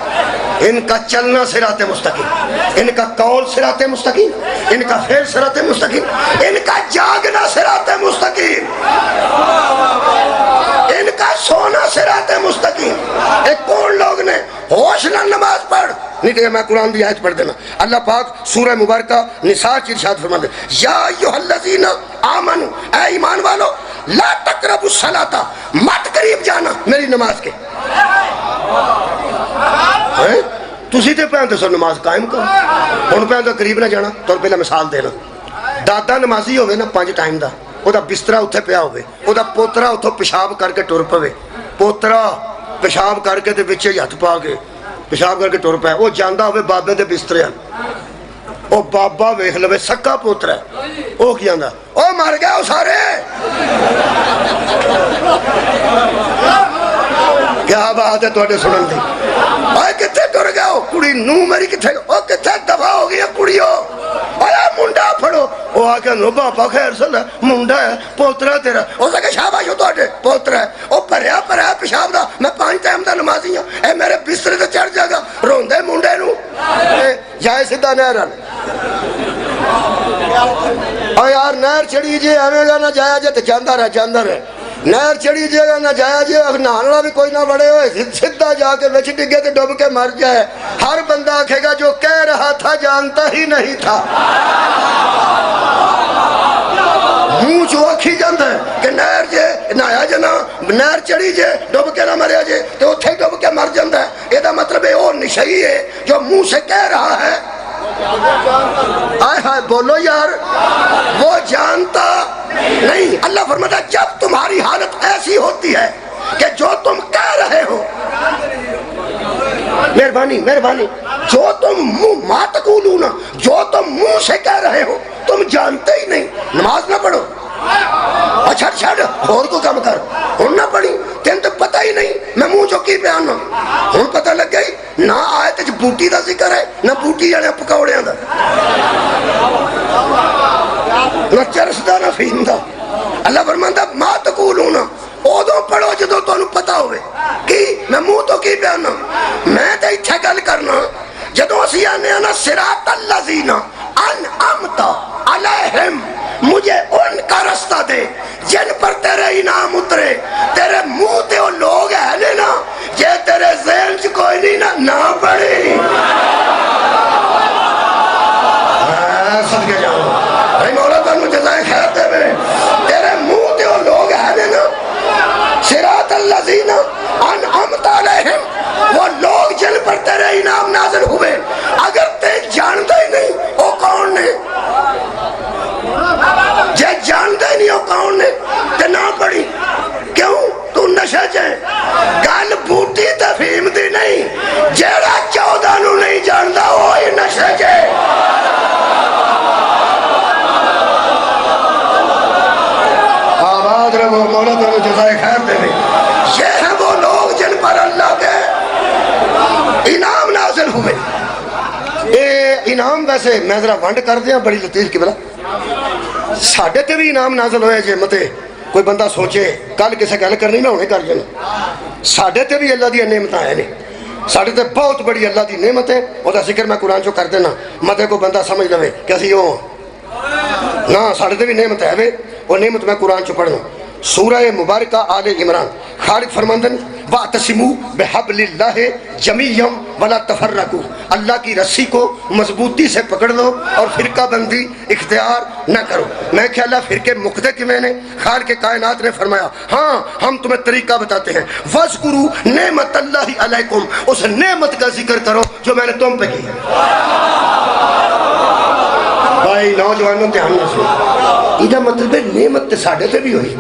ان کا چلنا صراط مستقیم، ان کا قول صراط مستقیم، ان کا فعل صراط مستقیم، ان کا جاگنا صراط مستقیم، ان کا سونا صراط مستقیم۔ ایک کون لوگ نے ہوش نہ نماز پڑھ نہیں کہ میں قرآن دی آیت پڑھ دینا۔ اللہ پاک سورہ مبارکہ نساء کی ارشاد فرماتے ہیں، یا ایھا الذین آمنوا، اے ایمان والو، لا تقربوا الصلاۃ، مت قریب جانا میری نماز کے۔ تسی تے پہن دسو نماز قائم کرو، ہن پہن تو قریب نہ جانا۔ تو پہلا مثال دینا، دادا نمازی ہوئے نا 5 ٹائم دا، او دا بسترا اتھے پیا ہوئے، او دا پوترا اتھوں پیشاب کر کے ٹر پوے، پوترا پیشاب کر کے تے وچے ہتھ پا کے پیشاب کر کے ٹر پیا، وہ جاندا ہوئے بابے دے بسترے، او بابا ویکھ لوے سکا پوترا ہے، او کی آندا او مر گیا او سارے۔ کیا بات ہے تواڈے سنن دی، اے کتھے ٹر گیا او کڑی نو میری کتھے، او اتنے دفاع ہو گئی کڑیو منڈا پھڑو وہ آ کے نو باپا خیر سل منڈا ہے پوترا تیرا اس کے شاباش ہو تے پوترا ہے وہ بھریا بھریا پیشاب دا میں 5 ٹائم دا نمازی ہوں اے میرے بسترے تے چڑھ جائے گا روندے منڈے نو جائے سیدھا نہر یار نہر چڑی جی ایویں گا نہ جایا جے تے جاندا رہے نہر چڑی جائے گا نہ جایا جی نہان والا بھی کوئی نہ بڑے ہوئے سیدھا جا کے وچ ڈگے تے ڈب کے مر جائے ہر بندہ آکھے گا جو کہہ رہا تھا جانتا ہی نہیں تھا منہ چو آکھی جاندہ ہے کہ نہر جے نایا جنا نہر چڑی جے ڈب کے نہ مریا جے تو اتھے ڈب کے مر جاندہ ہے یہ دا مطلب ہے وہ نشئی ہے جو منہ سے کہہ رہا ہے آئے ہائے بولو یار وہ جانتا نہیں اللہ فرماتا ہے جب تمہاری حالت ایسی ہوتی ہے کہ جو تم کہہ رہے ہو مہربانی جو تم منہ ما تقولون جو تم منہ سے کہہ رہے ہو تم جانتے ہی نہیں نماز نہ پڑھو اچھا چھڑ اور کو کم کر ہن نہ پڑھی تین تو پتہ ہی نہیں میں منہ جو کی بیان ہوں پتہ لگ گئی نہ آئے تے بوٹی دا ذکر ہے نہ بوٹی جانے پکوڑیاں دا نہ چرس دا نہ فیم دا اللہ فرماندا ما تقولون ادو پڑھو جدو تانوں پتہ ہوئے کہ میں منہ تو کی بیان میں تے ایتھے گل کرنا جدو اسی آنے نا صراط الذین انعمت علیہم مجھے ان کا رستہ دے جن پر تیرے انعام اترے تیرے منہ تے وہ لوگ ہیں نا جے تیرے ذہن چ کوئی نہیں نہ پڑے صدقے جاؤ بھائی مولا تانوں جزائے خیر دے میں تیرے منہ تے وہ لوگ ہیں نا صراط الذین انعمت علیہم وہ لوگ جن پر تیرے انعام نازل ہوئے اگر تے جانتا ہی نہیں وہ کون نے جے جانتا ہی نہیں وہ کون نے تے نہ پڑھی کیوں تو نشہ جائے گل بوٹی تفہیم دی نہیں جیڑا 14 نو نہیں جانتا وہی نشہ جائے آباد رہو مولا تانوں جزائے خیر دے میں یہ ہیں وہ لوگ جن پر اللہ کے انعام نازل ہوئے اے انعام ویسے میں ذرا ونڈ کر دیا بڑی لطیف کی بلا ساڑھے تے بھی انعام نازل ہوئے جے متے کوئی بندہ سوچے کل کسے گل کرنی میں انہیں کر جانا ساڑھے تے بھی اللہ دی نعمتاں ہیں ساڑھے تے بہت بڑی اللہ دی نعمت ہے وہ دا ذکر میں قرآن چو کر دینا متے کو بندہ سمجھ لوے کیسی ہو نا ساڑھے تے بھی نعمت ہے وہ نعمت میں قرآن چو پڑھنا سورہ مبارکہ آل عمران خالق فرماندن وَاعْتَصِمُوا بِحَبْلِ اللَّهِ جَمِيعًا وَلَا تَفَرَّقُوا اللہ کی رسی کو مضبوطی سے پکڑ لو اور فرقہ بندی اختیار نہ کرو میں کہ اللہ فرقے مقدے کی میں نے خالق کائنات نے فرمایا ہاں ہم تمہیں طریقہ بتاتے ہیں وَاذْكُرُوا نِعْمَتَ اللَّهِ عَلَيْكُمْ اس نعمت کا ذکر کرو جو میں نے تم پہ کی بھائی نوجوانوں تے ہم نے سن یہ مطلب ہے نعمت تے ساڑھے تے بھی ہوئی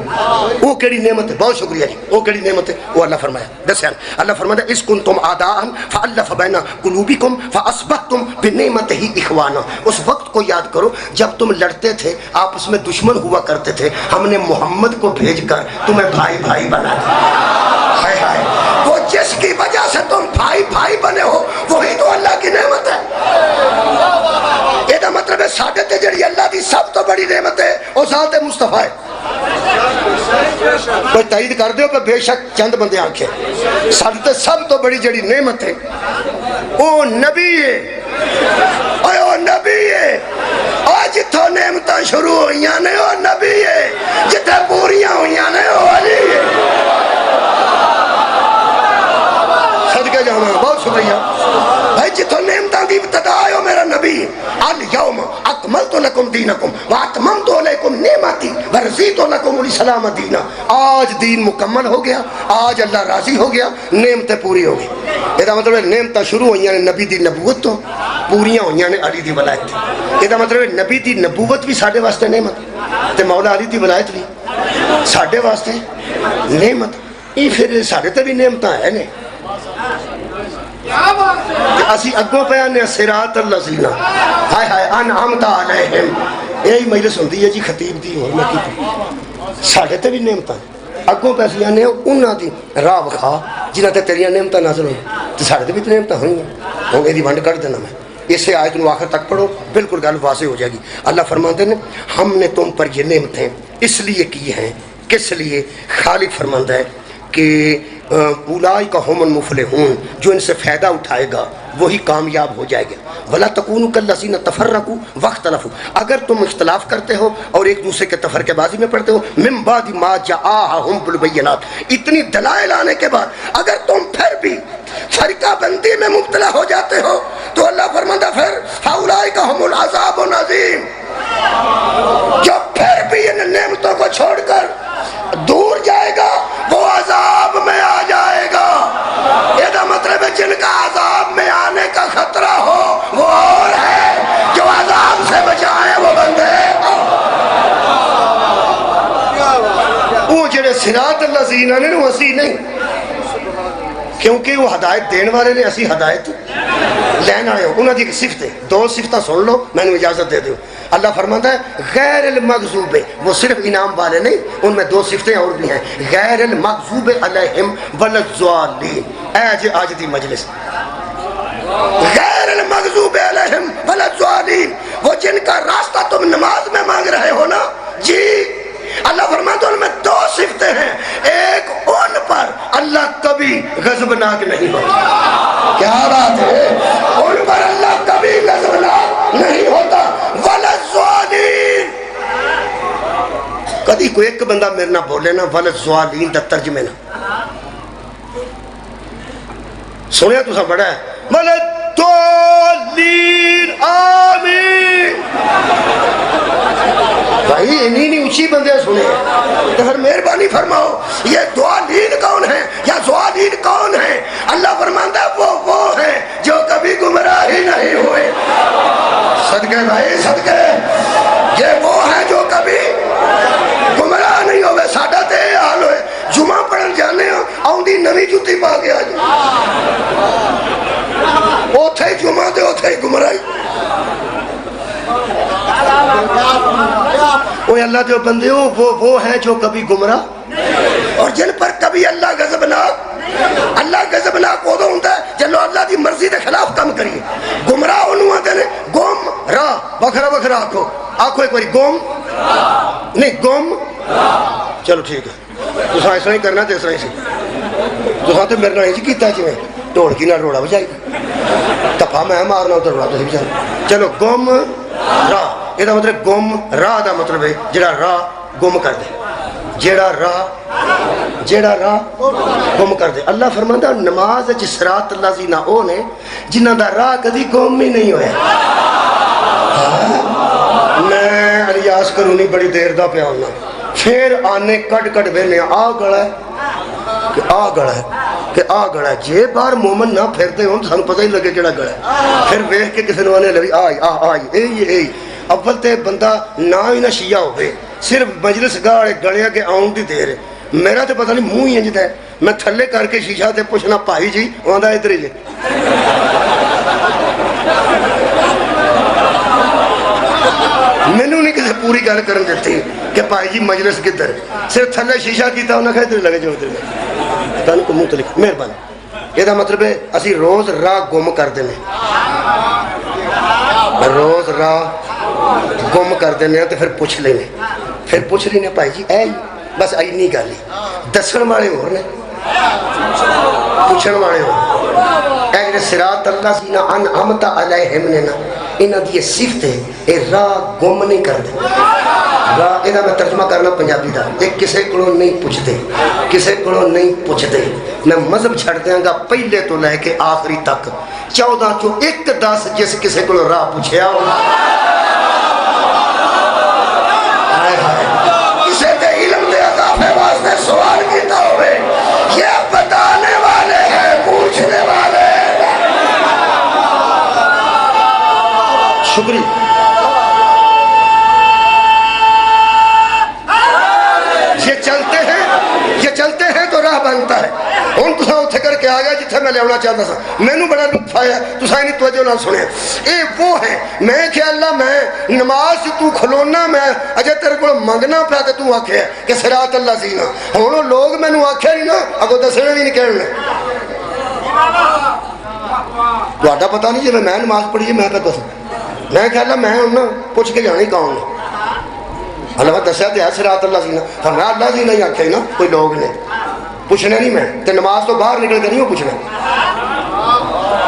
وہ کیڑی نعمت ہے بہت شکریہ جی وہ کیڑی نعمت ہے وہ اللہ فرمایا دسیان اللہ فرمایا اس کنتم آداءً فألف بین قلوبکم فأصبحتم بنعمتہ اخوانا اس وقت کو یاد کرو جب تم لڑتے تھے آپس میں دشمن ہوا کرتے تھے ہم نے محمد کو بھیج کر تمہیں بھائی بھائی بنا دیا ہائے ہائے وہ جس کی وجہ سے تم بھائی بھائی بنے ہو وہی تو اللہ کی نعمت ہے یہ مطلب ہے ساڑھے تے جڑی اللہ دی سب تو بڑی نعمت ہے وہ ذات مصطفیٰ ہے کوئی تائید کر دے ہو بے شک چند بندے آنکھیں ساڑھے تے سب تو بڑی جڑی نعمت ہے وہ نبی ہے وہ نبی ہے اور جتھو نعمتاں شروع ہوئیاں نے وہ نبی ہے جتھے پوریاں ہوئیاں نے وہ علی ہے صدقے جانا بہت شکریہ بھائی جتھو نعمتاں دی ابتدا آئے میرا نبی اليوم اکملت لکم دینکم واتممت علیکم نعمتی ورزیت لکم الاسلام دینا آج دین مکمل ہو گیا آج اللہ راضی ہو گیا نعمتیں پوری ہو گئی یہ مطلب ہے نعمتیں شروع ہوئیاں نے نبی دی نبوت تو پوریاں ہوئیاں نے علی دی ولایت یہ مطلب ہے نبی دی نبوت بھی ساڑھے واسطے نعمت تے مولا علی دی ولایت بھی ساڑھے واسطے نعمت یہ پھر ساڑھے تے بھی نعمتاں ہیں نے اسی اگوں پہ آنے صراط الذین ہائے ہائے انعمت علیہم یہی مجلس ہوندی ہے جی خطیب دی اور میں کی ساڑھے تے بھی نعمتاں اگوں پہ اسی آنے انہاں دی راہ بخا جنہاں تے تیریاں نعمتاں نازل ہوئی تے ساڑھے تے بھی نعمتاں ہوئی ہیں ہوں یہ دی ونڈ کر دینا میں اسے آیت نو آخر تک پڑھو، بالکل گل واضح ہو جائے گی۔ اللہ فرماتے ہیں ہم نے تم پر یہ نعمتیں اس لیے کی ہیں، کس لیے؟ خالق فرماتا ہے کہ اولئک هم المفلحون، جو ان سے فائدہ اٹھائے گا وہی کامیاب ہو جائے گا۔ ولا تکونوا کالذین تفرقوا واختلفوا، اگر تم اختلاف کرتے ہو اور ایک دوسرے کے تفرقے بازی میں پڑتے ہو، من بعد ما جاءهم بالبینات، اتنی دلائل آنے کے بعد اگر تم پھر بھی فرقہ بندی میں مبتلا ہو جاتے ہو تو اللہ فرماتا پھر فاولئک هم العذاب العظیم، جو پھر بھی ان نعمتوں کو چھوڑ کر دور جائے گا وہ عذاب میں آ جائے گا۔ یہ مطلب ہے جن کا عذاب میں آنے کا خطرہ ہو وہ اور ہے، جو عذاب سے بچائے وہ بندے وہ جڑے صراط الذین نے وہ اسی نہیں، کیونکہ وہ ہدایت دین والے نے، اسی ہدایت لین والے ہو۔ انہوں کی صفتیں دو صفتیں سن لو، میں نے اجازت دے دوں۔ اللہ فرماتا ہے غیر المغضوب، وہ صرف انعام والے نہیں، ان میں دو صفتیں اور بھی ہیں، غیر المغضوب علیہم والضالین۔ آج دی مجلس غیر المغضوب علیہم والضالین، وہ جن کا راستہ تم نماز میں مانگ رہے ہو نا جی، اللہ فرماتا ہے ان میں دو صفتیں ہیں، ایک ان پر اللہ کبھی غضبناک نہیں ہوتا، کیا بات ہے، ان پر اللہ کبھی غضبناک نہیں ہوتا، والضالین، کدی کوئی ایک بندہ میرے نہ بولے نا والضالین دا ترجمے نا سنیا تو سا بڑا ہے، والضالین آمین، بھائی انہی نہیں اونچی بندے سنے تو پھر مہربانی فرماؤ یہ ضالین کون ہیں یا ضالین کون ہیں؟ اللہ فرماتا ہے وہ ہیں جو کبھی گمراہ ہی نہیں ہوئے، صدقے بھائی صدقے، یہ وہ ہیں جو کبھی گمراہ نہیں ہوئے۔ ساڈا تے یہ حال ہوئے جمعہ پڑھن جانے ہوں آؤندی نوی جُتی پا کے آ جائے، اوتھے جمعہ دے اوتھے گمراہی۔ اوہ اللہ جو بندے ہو وہ ہیں جو کبھی گمراہ، اور جن پر کبھی اللہ غضبناک ادو ہوتا ہے جلو اللہ دی مرضی دے خلاف کام کریے۔ گمراہ انہوں آتے ہیں گم راہ، بکھرا بکھرا آکھو ایک باری گم نہیں گم، چلو ٹھیک ہے، تو اس طرح ہی کرنا تو اس طرح ہی سی، تو میرے نال ہی کیتا جی میں ڈھولکی نال روڑا بجائی تپا میں مارنا تو روڑا تو بجانا، چلو گم راہ، یہ مطلب گم راہ دا مطلب ہے جڑا راہ گم کر دے، جڑا راہ گم کر دے۔ اللہ فرماتا نماز صراط الذین او نے جنہاں دا راہ کدی گم ہی نہیں ہویا۔ میں الیاس کرونی بڑی دیر دا پیا ہونا، پھر آنے کٹ بہنے آ گڑا ہے کہ آ گڑا ہے کہ آ گڑا ہے، جے بار مومن نہ پھرتے ہوں تو سانو پتہ ہی لگے کیڑا گڑا ہے، پھر ویکھ کے کسی نے آنے لگی آئی اے اول تے بندہ نہ ہی نہ شیعہ ہوئے، صرف مجلس گاڑے گڑیا کے آؤں دی دیر ہے، میرا تے پتہ نہیں منہ ہی انجدہ ہے، میں تھلے کر کے شیشہ تے پوچھنا پائی جی وہاں دا ادھر ہی جی، مینوں نہیں کسی پوری گل کرن دیتی کہ پائی جی مجلس کدھر، صرف تھلے شیشہ کیتا انہاں کہا ادھر لگے جو ادھر لگے، تانوں کو منہ تو لکھ مہربانی۔ یہ دا مطلب ہے اسی روز راہ گم کر دینے، روز راہ گم کر دینے تو پھر پوچھ لینے پائی جی اے بس آئی نہیں گل ہی دسن والے ہو رہے پوچھن والے ہو، اے جڑے صراط الذین انعمت علیہم نے نا انہاں دی یہ صفت ہے، اے راہ گم نہیں کر دے۔ راہ یہ میں ترجمہ کرنا پنجابی دا، یہ کسے کو نہیں پوچھتے، میں مذہب چھڑ دیاں گا پہلے تو لے کے آخری تک 14 چو 1-10 جس کسے کو راہ پوچھیا ہو کسے دے علم دے اضافے واسطے سوال کیتا ہوئے، یہ بتانے والے ہیں پوچھنے والے۔ شکریہ۔ یہ چلتے ہیں تو راہ بنتا ہے۔ ہوں تو اتنے کر کے آ گیا جتنے میں لیا چاہتا سا، مینو بڑا لطف آیا، تصا نہیں توجہ نہ سنیا، یہ وہ ہے میں کہ اللہ میں نماز تو کھلونا میں اجے تیرے کو منگنا پیا تو آخیا کہ صراط الذین، ہوں لوگ مینو آخیا نہیں نا اگو دسنے بھی نہیں کہنے تہاڈا پتہ نہیں جی میں نماز پڑھی ہے میں پہ دس میں کہہ میں انہوں پوچھ کے جانا ہی کون نے اللہ دسیا تو ہے صراط اللہ سینا فرمایا اللہ سینا ہی آکھے نا کوئی لوگ نے پوچھنا نہیں میں تے نماز تو باہر نکل کے نہیں وہ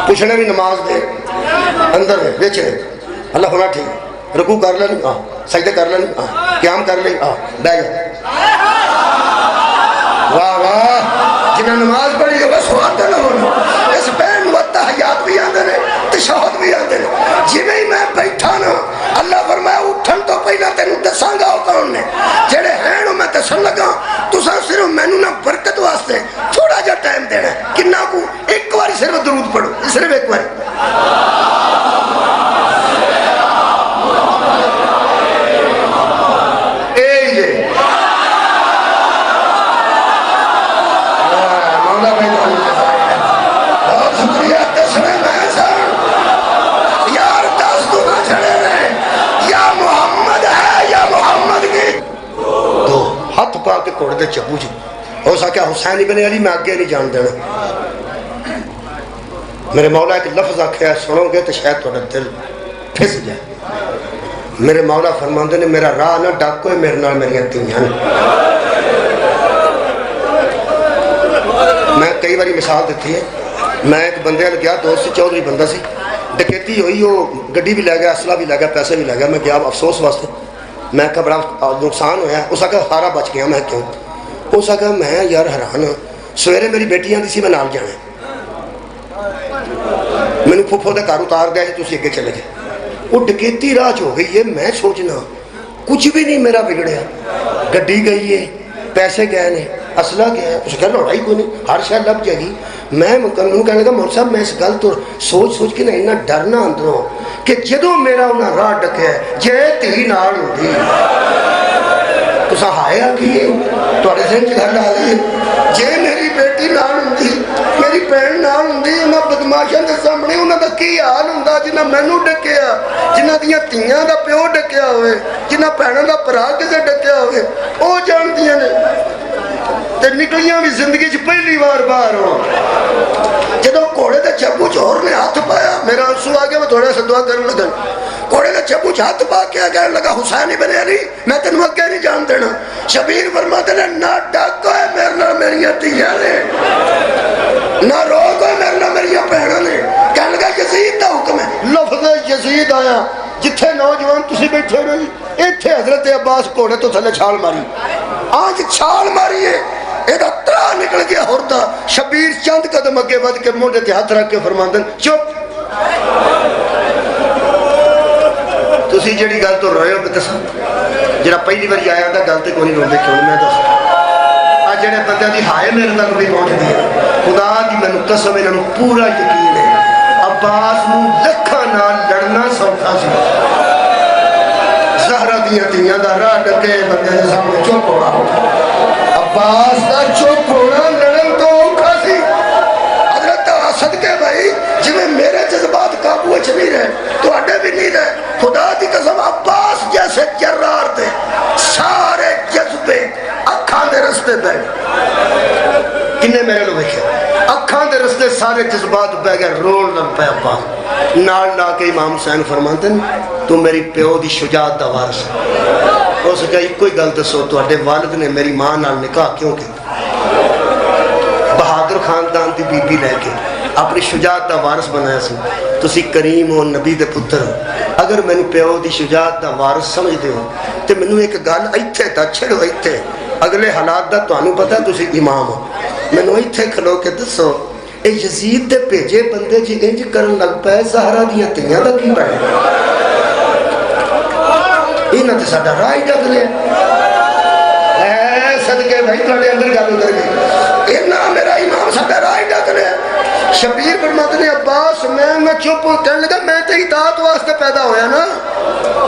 پوچھنا بھی نماز دے اندر میں بیچ نے اللہ ہونا ٹھیک رکوع کر لیں سجدے کر لیں قیام کر لیں بیٹھ جائے واہ واہ جنہیں نماز پڑھی ہے بس سواد نہ ہونا اس بین وقتا حیات بھی آندے نے تشہد بھی آندے نے جی میں میں بیٹھا نا اللہ فرمایا اٹھن تو پہلا تینوں دساں گا کون نے جڑے ہیں میں دسن لگا تساں صرف مینوں نہ برکت واسطے تھوڑا جا ٹائم دینا کنا کو ایک بار صرف درود پڑھو صرف ایک بار ہاتھ پا کے کوڑے دے چبو جی ہو سکیا حسین ابن علی میں آگے نہیں جان دینا میرے مولا ایک لفظ آکھیا سنو گے تو شاید تھوڑا دل پھس جائے میرے مولا فرماندے نے میرا راہ نہ ڈاکو ہے میرے نال میری تیاں میں کئی باری مثال دیتی ہے میں ایک بندے نے گیا دوست چودھری بندہ سی ڈکیتی ہوئی وہ گڈی بھی لے گیا اسلحہ بھی لے گیا پیسے بھی لے گیا میں گیا افسوس واسطے میں کہا بڑا نقصان ہویا اس آگا سارا بچ گیا میں کیوں اس آگا میں یار حیران ہوں سویرے میری بیٹی آندی سی میں نال جانا میں نے پھوپھو دے گھر اتار دیا جی تسی اگے چلے جائے وہ ڈکیتی راج ہو گئی ہے میں سوچنا کچھ بھی نہیں میرا بگڑیا گڈی گئی ہے پیسے گئے نے اسلحہ گیا ہے اس کہا لڑائی کوئی نہیں ہر شاید لب جائے گی میں مکمل کہنے لگا مولوی صاحب میں اس گل تو سوچ کے نا ڈرنا اندروں کہ جدوں میرا انہاں راہ ڈکیا جے تھی نال ہوندی تساں ہائے آکھیے تواڈے ذہن چ گل آ گئی جے میری بیٹی نال ہوندی میری بہن نال ہوندی انہاں بدماشاں دے سامنے انہاں دا کی حال ہوندا جنہاں مینوں ڈکیا جنہاں دیاں تیاں دا پیو ڈکیا ہوئے جنہاں بہناں دا بھرا کسے ڈکیا ہوئے او جاندیاں نے تے نکلیاں بھی زندگی چ پہلی بار باہر ہو جدو کوڑے دے چبو چور نے ہاتھ پایا میرا آنسو آ گیا میں تھوڑا سا دعا کرنے لگا کوڑے دے چبو چ ہاتھ پا کے کہنے لگا حسین ابن علی میں تینوں اگے نہیں جان دینا شبیر فرماتے نے نہ ڈاکو ہے میرے نال میریاں تیاں نے نہ روک ہے میرے نال میریاں بہناں نے کہنے لگا یزید دا حکم ہے لفظ یزید آیا جتھے نوجوان تسی بیٹھے رہی ایتھے حضرت عباس کوڑے تو تھلے چھال ماری آج چھال ماری ہے ایک اترا نکل گیا ہوتا شبیر چند قدم اگے ود کے موڈے تے ہاتھ رکھ کے فرماندن چپ تسی جڑی گل تو روئے ہو دسا جڑا پہلی باری آیا تھا گل تے کوئی نہیں روندے کیوں میں دس آج جڑے بندے دی ہائے میرے تک بھی پہنچ دی خدا دی مینوں قسم انہاں نوں پورا یقین ہے عباس نوں لکھاں نال لڑنا سوکھا سی زہرا دیاں تیاں دا راہ ڈکے بندے دے سامنے چپ ہو رہا عباس دا چپ ہونا لڑن تو اوکھا سی حضرت صدقے بھائی جویں میرے جذبات قابو وچ نہیں رہے تواڈے بھی نہیں رہے خدا دی قسم عباس جیسے جرار دے سارے جذبے اکھاں دے رستے پہ کنے میرے لو ویکھے اکھاں دے رستے سارے جذبات بہ گئے رول لگ پے عباس نال لا کے امام حسین فرماندے تو میری پیو دی شجاعت دا وارث اس کہا ایک کوئی گل دسو تواڈے والد نے میری ماں نال نکاح کیوں کیتا بہادر خاندان دی بی بی لے کے اپنی شجاعت دا وارث بنایا سی تسی کریم ہو نبی دے پتر ہو اگر مینوں پیو دی شجاعت دا وارث سمجھدے ہو تے مینوں ایک گل ایتھے تا چھڑو ایتھے اگلے حالات دا تانوں پتہ تسی امام ہو مینوں ایتھے کھلو کے دسو اے یزید دے بھیجے بندے جی انج کرن لگ پئے زہرا دیاں تیاں دا کی بنے انہاں تے ساڈا راہ ہی ڈگ لیا اے صدقے بھائی تھوڑے اندر گل اتر گئی انہاں میرا امام ساڈا راہ ہی ڈگ لیا شبیر فرماتے نے عباس میں چپ کہنے لگا میں تے اطاعت واسطے پیدا ہویا نا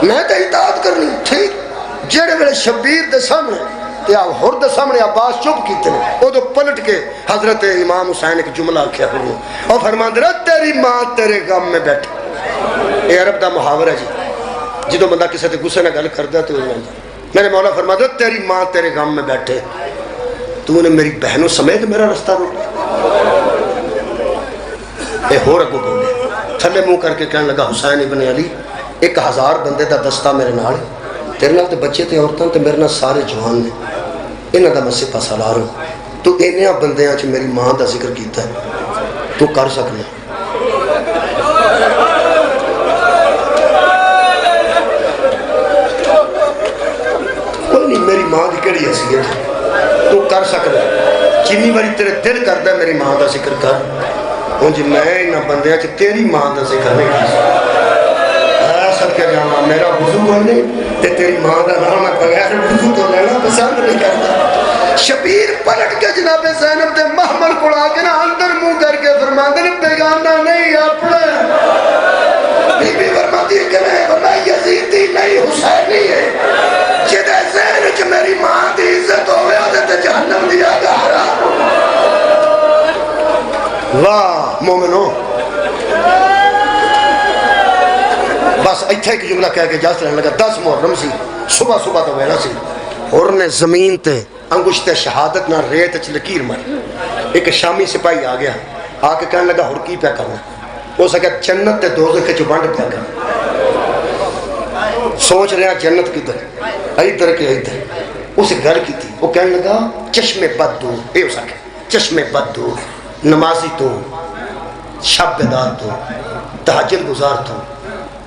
میں تے اطاعت کرنی ٹھیک جڑے ویلے شبیر دے سامنے تے ہور دے سامنے عباس چپ کیتے نے او تو پلٹ کے حضرت امام حسین ایک جملہ آکھیا اور فرماندے نے تیری ماں تیرے غم میں بیٹھی اے عرب دا محاورہ ہے جی جدو بندہ کسی تے غصے نہ گل کردا تے میرے مولا فرماتا تیری ماں تیرے غم میں بیٹھے تو نے میری بہنوں سمیت میرا رستہ روکا اے ہو رکو بولے تھلے منہ کر کے کہنے لگا حسین ابن علی 1000 بندے دا دستہ میرے نال، تیرے نال تے بچے تے عورتاں تے میرے نال سارے جوان نے، انہاں دا میں سپہ سالار ہوں، تو انہاں بندیاں چ میری ماں دا ذکر کیتا ہے، تو کر سکنا؟ کوئی نہیں، میری ماں دی کیڑی حیثیت ہے، تو کر سکنا؟ جنی باری تیرے دل کردا ہے میری ماں دا ذکر کر، انج میں انہاں بندیاں چ تیری ماں دا ذکر نہیں کر سکتا۔ سب کے جانا میرا وضو کوئی نہیں تے تیری ماں دا نام ہے بغیر وضو تو لینا پسند نہیں کرتا۔ شبیر پلٹ کے جناب زینب دے محمل کو آ کے نا اندر منہ کر کے فرماندے نے بیگانہ نہیں اپنے، بی بی فرماتی ہے کہ نہیں ورنہ یزیدی نہیں حسینی ہے، جدے ذہن چ میری ماں دی عزت ہوئے آدھے تے جہنم دیا گارا۔ واہ مومنو، بس ایتھے ایک جملہ کہہ کے جاس رہنے لگا۔ 10 محرم سی، صبح صبح تو ویلا سی، اور نے زمین تے انگشت شہادت نہ ریت چ لکیر ماری۔ ایک شامی سپاہی آ گیا، آ کے کہنے لگا ہر کی پیا کرنا؟ ہو سکے جنت تے دوزخ چ بانڈ پیا کرنا۔ سوچ رہا جنت کدھر، ادھر کے ادھر۔ اس گل کی تھی، وہ کہنے لگا چشم بد دور، اے ہو سکے چشم بد دور، نمازی تو، شب بیدار تو، تہجد گزار تو،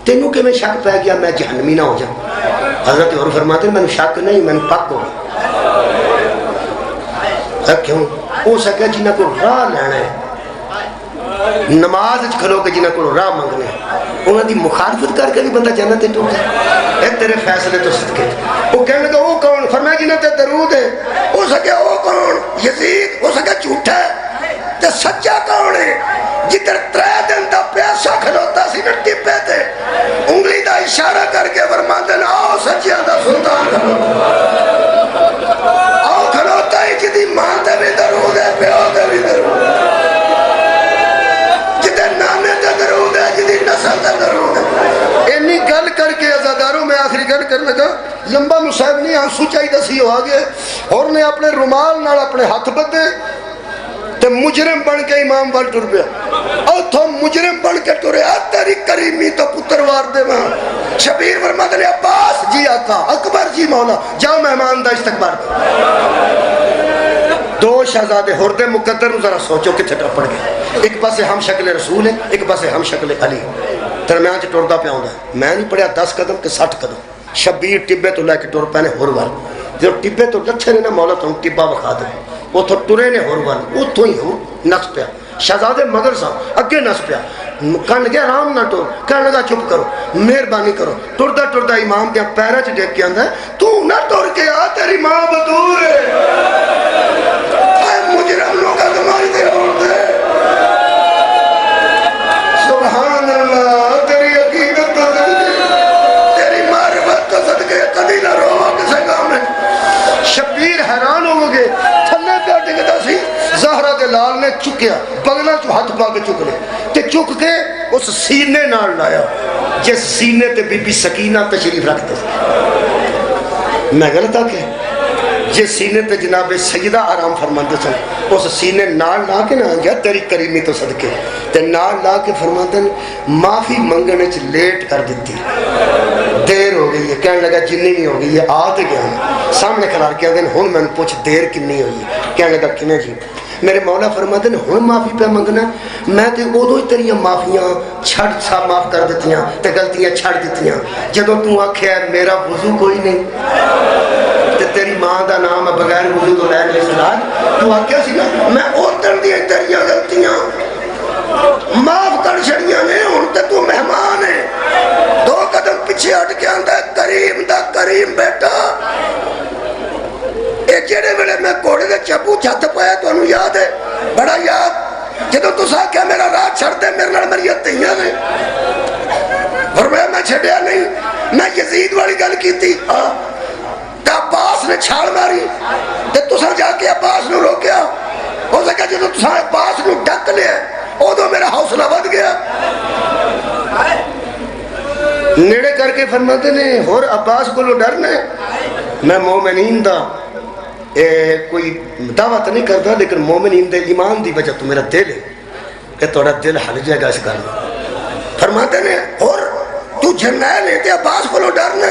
تینوں کہ میں شک پہ گیا میں جہنمی نہ ہو جاؤں؟ حضرت عمر فرماتے ہیں میں نے شک نہیں، میں نے پاک ہو گیا۔ کیوں؟ ہو سکے جنہ کو راہ لینا ہے، نماز کھلو کے جنہ کو راہ منگنے، انہوں دی مخالفت کر کے بھی بندہ جنت ٹوٹ جائے۔ اے تیرے فیصلے تو صدقے۔ وہ کہنے لگا وہ کون؟ فرمایا جنہ تے درود ہے۔ ہو سکے وہ کون؟ یزید۔ ہو سکے جھوٹا ہے تے سچا کون ہے؟ جدھر 3 دن دا پیاسا کھلوتا سی نا ٹپے تے انگلی دا اشارہ کر کے فرماندے نا آؤ سچیاں دا سلطان کھلوتا، آؤ کھلوتا ہی جدی ماں تے بھی درود ہے، پیو تے بھی درود ہے، جدے نانے تے درود ہے، جدی نسل تے درود ہے۔ اینی گل کر کے عزاداروں میں آخری گل کر لگا، لمبا مصاحب نہیں آنسو چاہی دسی ہو آگے، اور نے اپنے رومال نال اپنے ہاتھ بدے تے مجرم بن کے امام وال ٹر پیا۔ اور تو مجرم بن کے ٹرے تیری کریمی تو پتر وار دے ماں۔ شبیر فرماتے نے عباس جی آقا، اکبر جی مولا، جاؤ مہمان دا استقبال دے۔ 2 شہزادے ہردے مقدر ذرا سوچو کتنے ٹپڑ گئے، ایک پاسے ہم شکل رسول ہے، ایک پاسے ہم شکل علی، درمیان چ ٹردا پیا ہوندا ہے۔ میں نہیں پڑھیا 10 قدم کہ 60 قدم۔ شبیر ٹبے تو لے کے ٹر پے نے ہور وال، جب ٹبے تو لچھے نے نا مولا تو ٹبا بکھا دے، اتھو ٹرے نے ہور وال، اتھو ہی ہور نس پیا۔ شہزادے مگر سا اگے نس پیا، کہنے لگا آرام نہ ٹور، کہنے لگا چپ کرو مہربانی کرو۔ ٹردا ٹردا امام دیا پیرا چ ڈیک کے آندا ہے تو نہ ٹر کے آ تیری ماں بدور ہے۔ اے مجرم لوگا تمہاری دے روڑ دے۔ سبحان اللہ، تیری عقیدت تو صدقے، تیری معرفت تو صدقے، کدی نہ رو کسے کام میں۔ شبیر حیران ہو گئے، تھلے پہ ڈگدا سی، زہرہ دے لال نے چکیا، بغلہ چو ہاتھ پا کے چک لے تے چک کے اس سینے نال لایا جس سینے تے بی بی سکینہ تشریف رکھتے تھے۔ میں غلط آ کے جس سینے تے جناب سیدہ آرام فرماندے سن اس سینے نال لا کے نہ گیا تیری کریمی تو صدقے تے نال لا کے فرماندے معافی منگنے چ لیٹ کر دیتی، دیر ہو گئی ہے۔ کہنے لگا جنی نہیں ہو گئی ہے، آ تے گیا سامنے کھلار کے آدھے ہن میں پوچھ دیر کنی ہوئی ہے؟ کہنے لگا کنے جی؟ میرے مولا فرماتے ہیں ہن معافی پہ منگنا، میں تے ادو ہی تیریاں معافیاں چھڑ سا معاف کر دیتیاں تے غلطیاں چھڑ دیتیاں جدو تو آکھیا میرا وضو کوئی نہیں تے تیری ماں دا نام ہے بغیر وضو تو لے لے سلاد، تو آکھیا سی نا میں اوتر دیا تیریاں غلطیاں معاف کر چھڑیاں نے، ہن تے تو مہمان ہے۔ 2 قدم پیچھے ہٹ کے آندا ہے کریم دا کریم بیٹا، اے جڑے ویلے میں کوڑے دے چپو چھت پایا تو انہوں یاد ہے بڑا یاد، جدو تو سا کیا میرا راہ چھڑ دے میرے نال میری ہتھیاں نے، فرمایا میں چھڑیا نہیں، میں یزید والی گل کیتی تے عباس نے چھاڑ ماری تے تساں جا کے عباس نو روکیا، ہو سکا جدو تساں عباس نو ڈک لیا ادو میرا حوصلہ ود گیا۔ نیڑے کر کے فرماتے نے اور عباس کو ڈرنا میں مومنین دا کوئی دعوت نہیں کرتا لیکن مومنین دے ایمان دی وجہ تو میرا دل ہے کہ تھوڑا دل ہل جائے گا اس گل فرماتے نے اور تو جرنیل ہے تے عباس کو ڈرنا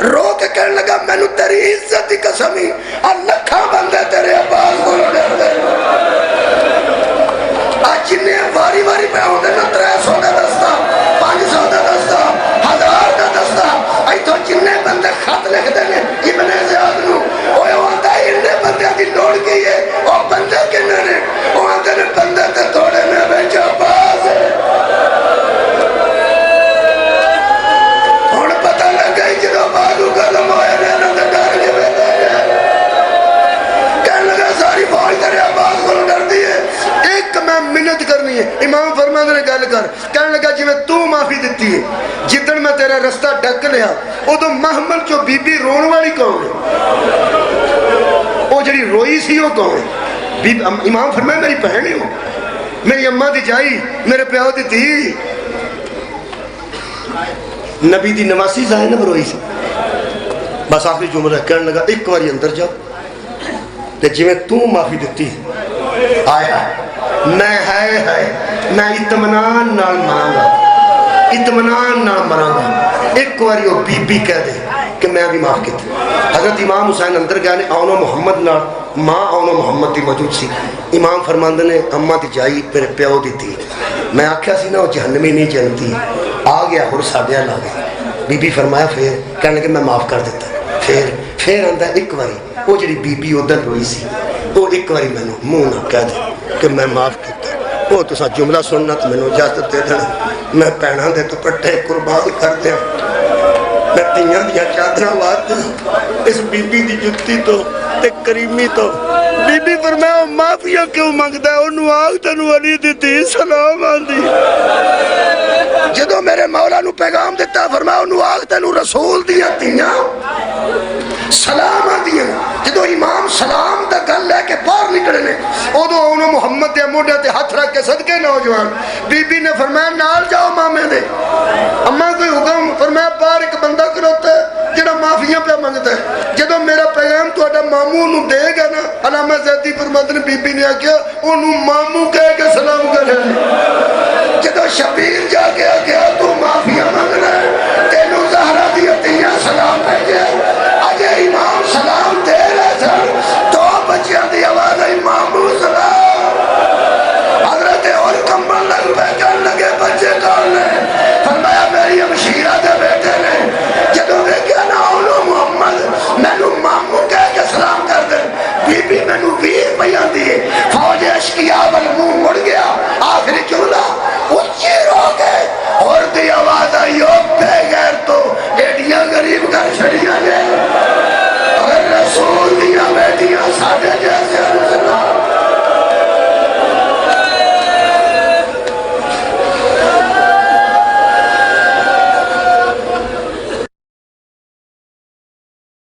رو کے کہنے لگا میں نے تیری عزت کی قسمی لکھاں بندے تیرے عباس کو ڈر دے آج جنہیں واری واری پہ ہوتے نا 300 کا دستہ 500 کا دستہ 1000 کا دستہ آئی تو جنہیں بندے خط لکھ دینے ابن زیاد نو وہ ہوتا ہے انہیں بندے کی لوڑ کی ہے وہ بندے کنہ نے وہ آتے نے بندے تے توڑے میں بیچا عباس ہے اور پتہ لگ گئی جنہوں بازو کا لمحے رہنا تے ڈر کے بیٹھے کہنے لگا ساری فوج تیرے عباس کو ڈر دی ہے ایک میں منت کرنی ہے امام فرماندے نے گل کر کہنے لگا جی میں تو معافی دیتی ہے جدن میں تیرا رستہ ڈک لیا ادو محمل چو بی بی رون والی کون ہے وہ جڑی روئی سی وہ کون ہے امام فرمایا میری بہن ہی ہوں میری اماں دی جائی میرے پیو دی تھی نبی دی نواسی زینب روئی سی بس آخری جملہ کہنے لگا ایک باری اندر جاؤ تے جی میں تو معافی دیتی آیا میں اطمینان نال مراں گا اطمینان نال مراں گا ایک باری وہ بی بی کہہ دے کہ میں بھی معاف کیتا حضرت امام حسین اندر گئے آنو محمد نال ماں آنو محمد دی موجود سی امام فرماندے نے اماں دی جائی میرے پیو دی تھی میں آکھیا سی نا وہ جہنمی نہیں جنتی آ گیا اور ساڈے لا گیا بی بی فرمایا پھر کہنے کہ میں معاف کر دیتا پھر آندا ایک باری وہ جڑی بی بی ادھر روئی سی وہ ایک باری میں منہ نہ کہہ دے کہ میں معاف کیتا وہ تو جملہ سننا تو میں اجازت دے دینا میں پہنا دے دوپٹے قربان کر دیا میں تیاں دیا چادراں واد اس بی بی دی جتی تو تے کریمی تو بی بی فرمایا معافیا کیوں منگتا ہے انہوں آگ تنو علی دیتی سلام آندی جدو میرے مولا نو پیغام دیتا فرمایا انہوں آگ تنو رسول دیا تیاں سلام آندی ہیں جدو امام سلام دا گل لے کے باہر نکلنے ادو انہوں محمد دے موڈے تے ہاتھ رکھ کے صدقے نوجوان بی بی نے فرمایا نال جاؤ مامے دے اماں کوئی حکم فرمایا باہر ایک بندہ کروتا ہے جڑا معافیاں پہ منگتا ہے جدو میرا پیغام تو اڈا مامو انہوں دے گا نا علامہ زیدی فرماتے نے بی بی نے آکیا انہوں مامو کہہ کے سلام کرے جدو شبیر جا کے آکیا تو معافیاں منگ رہا ہے تینوں زہرہ دیا تیاں سلام پہ گیا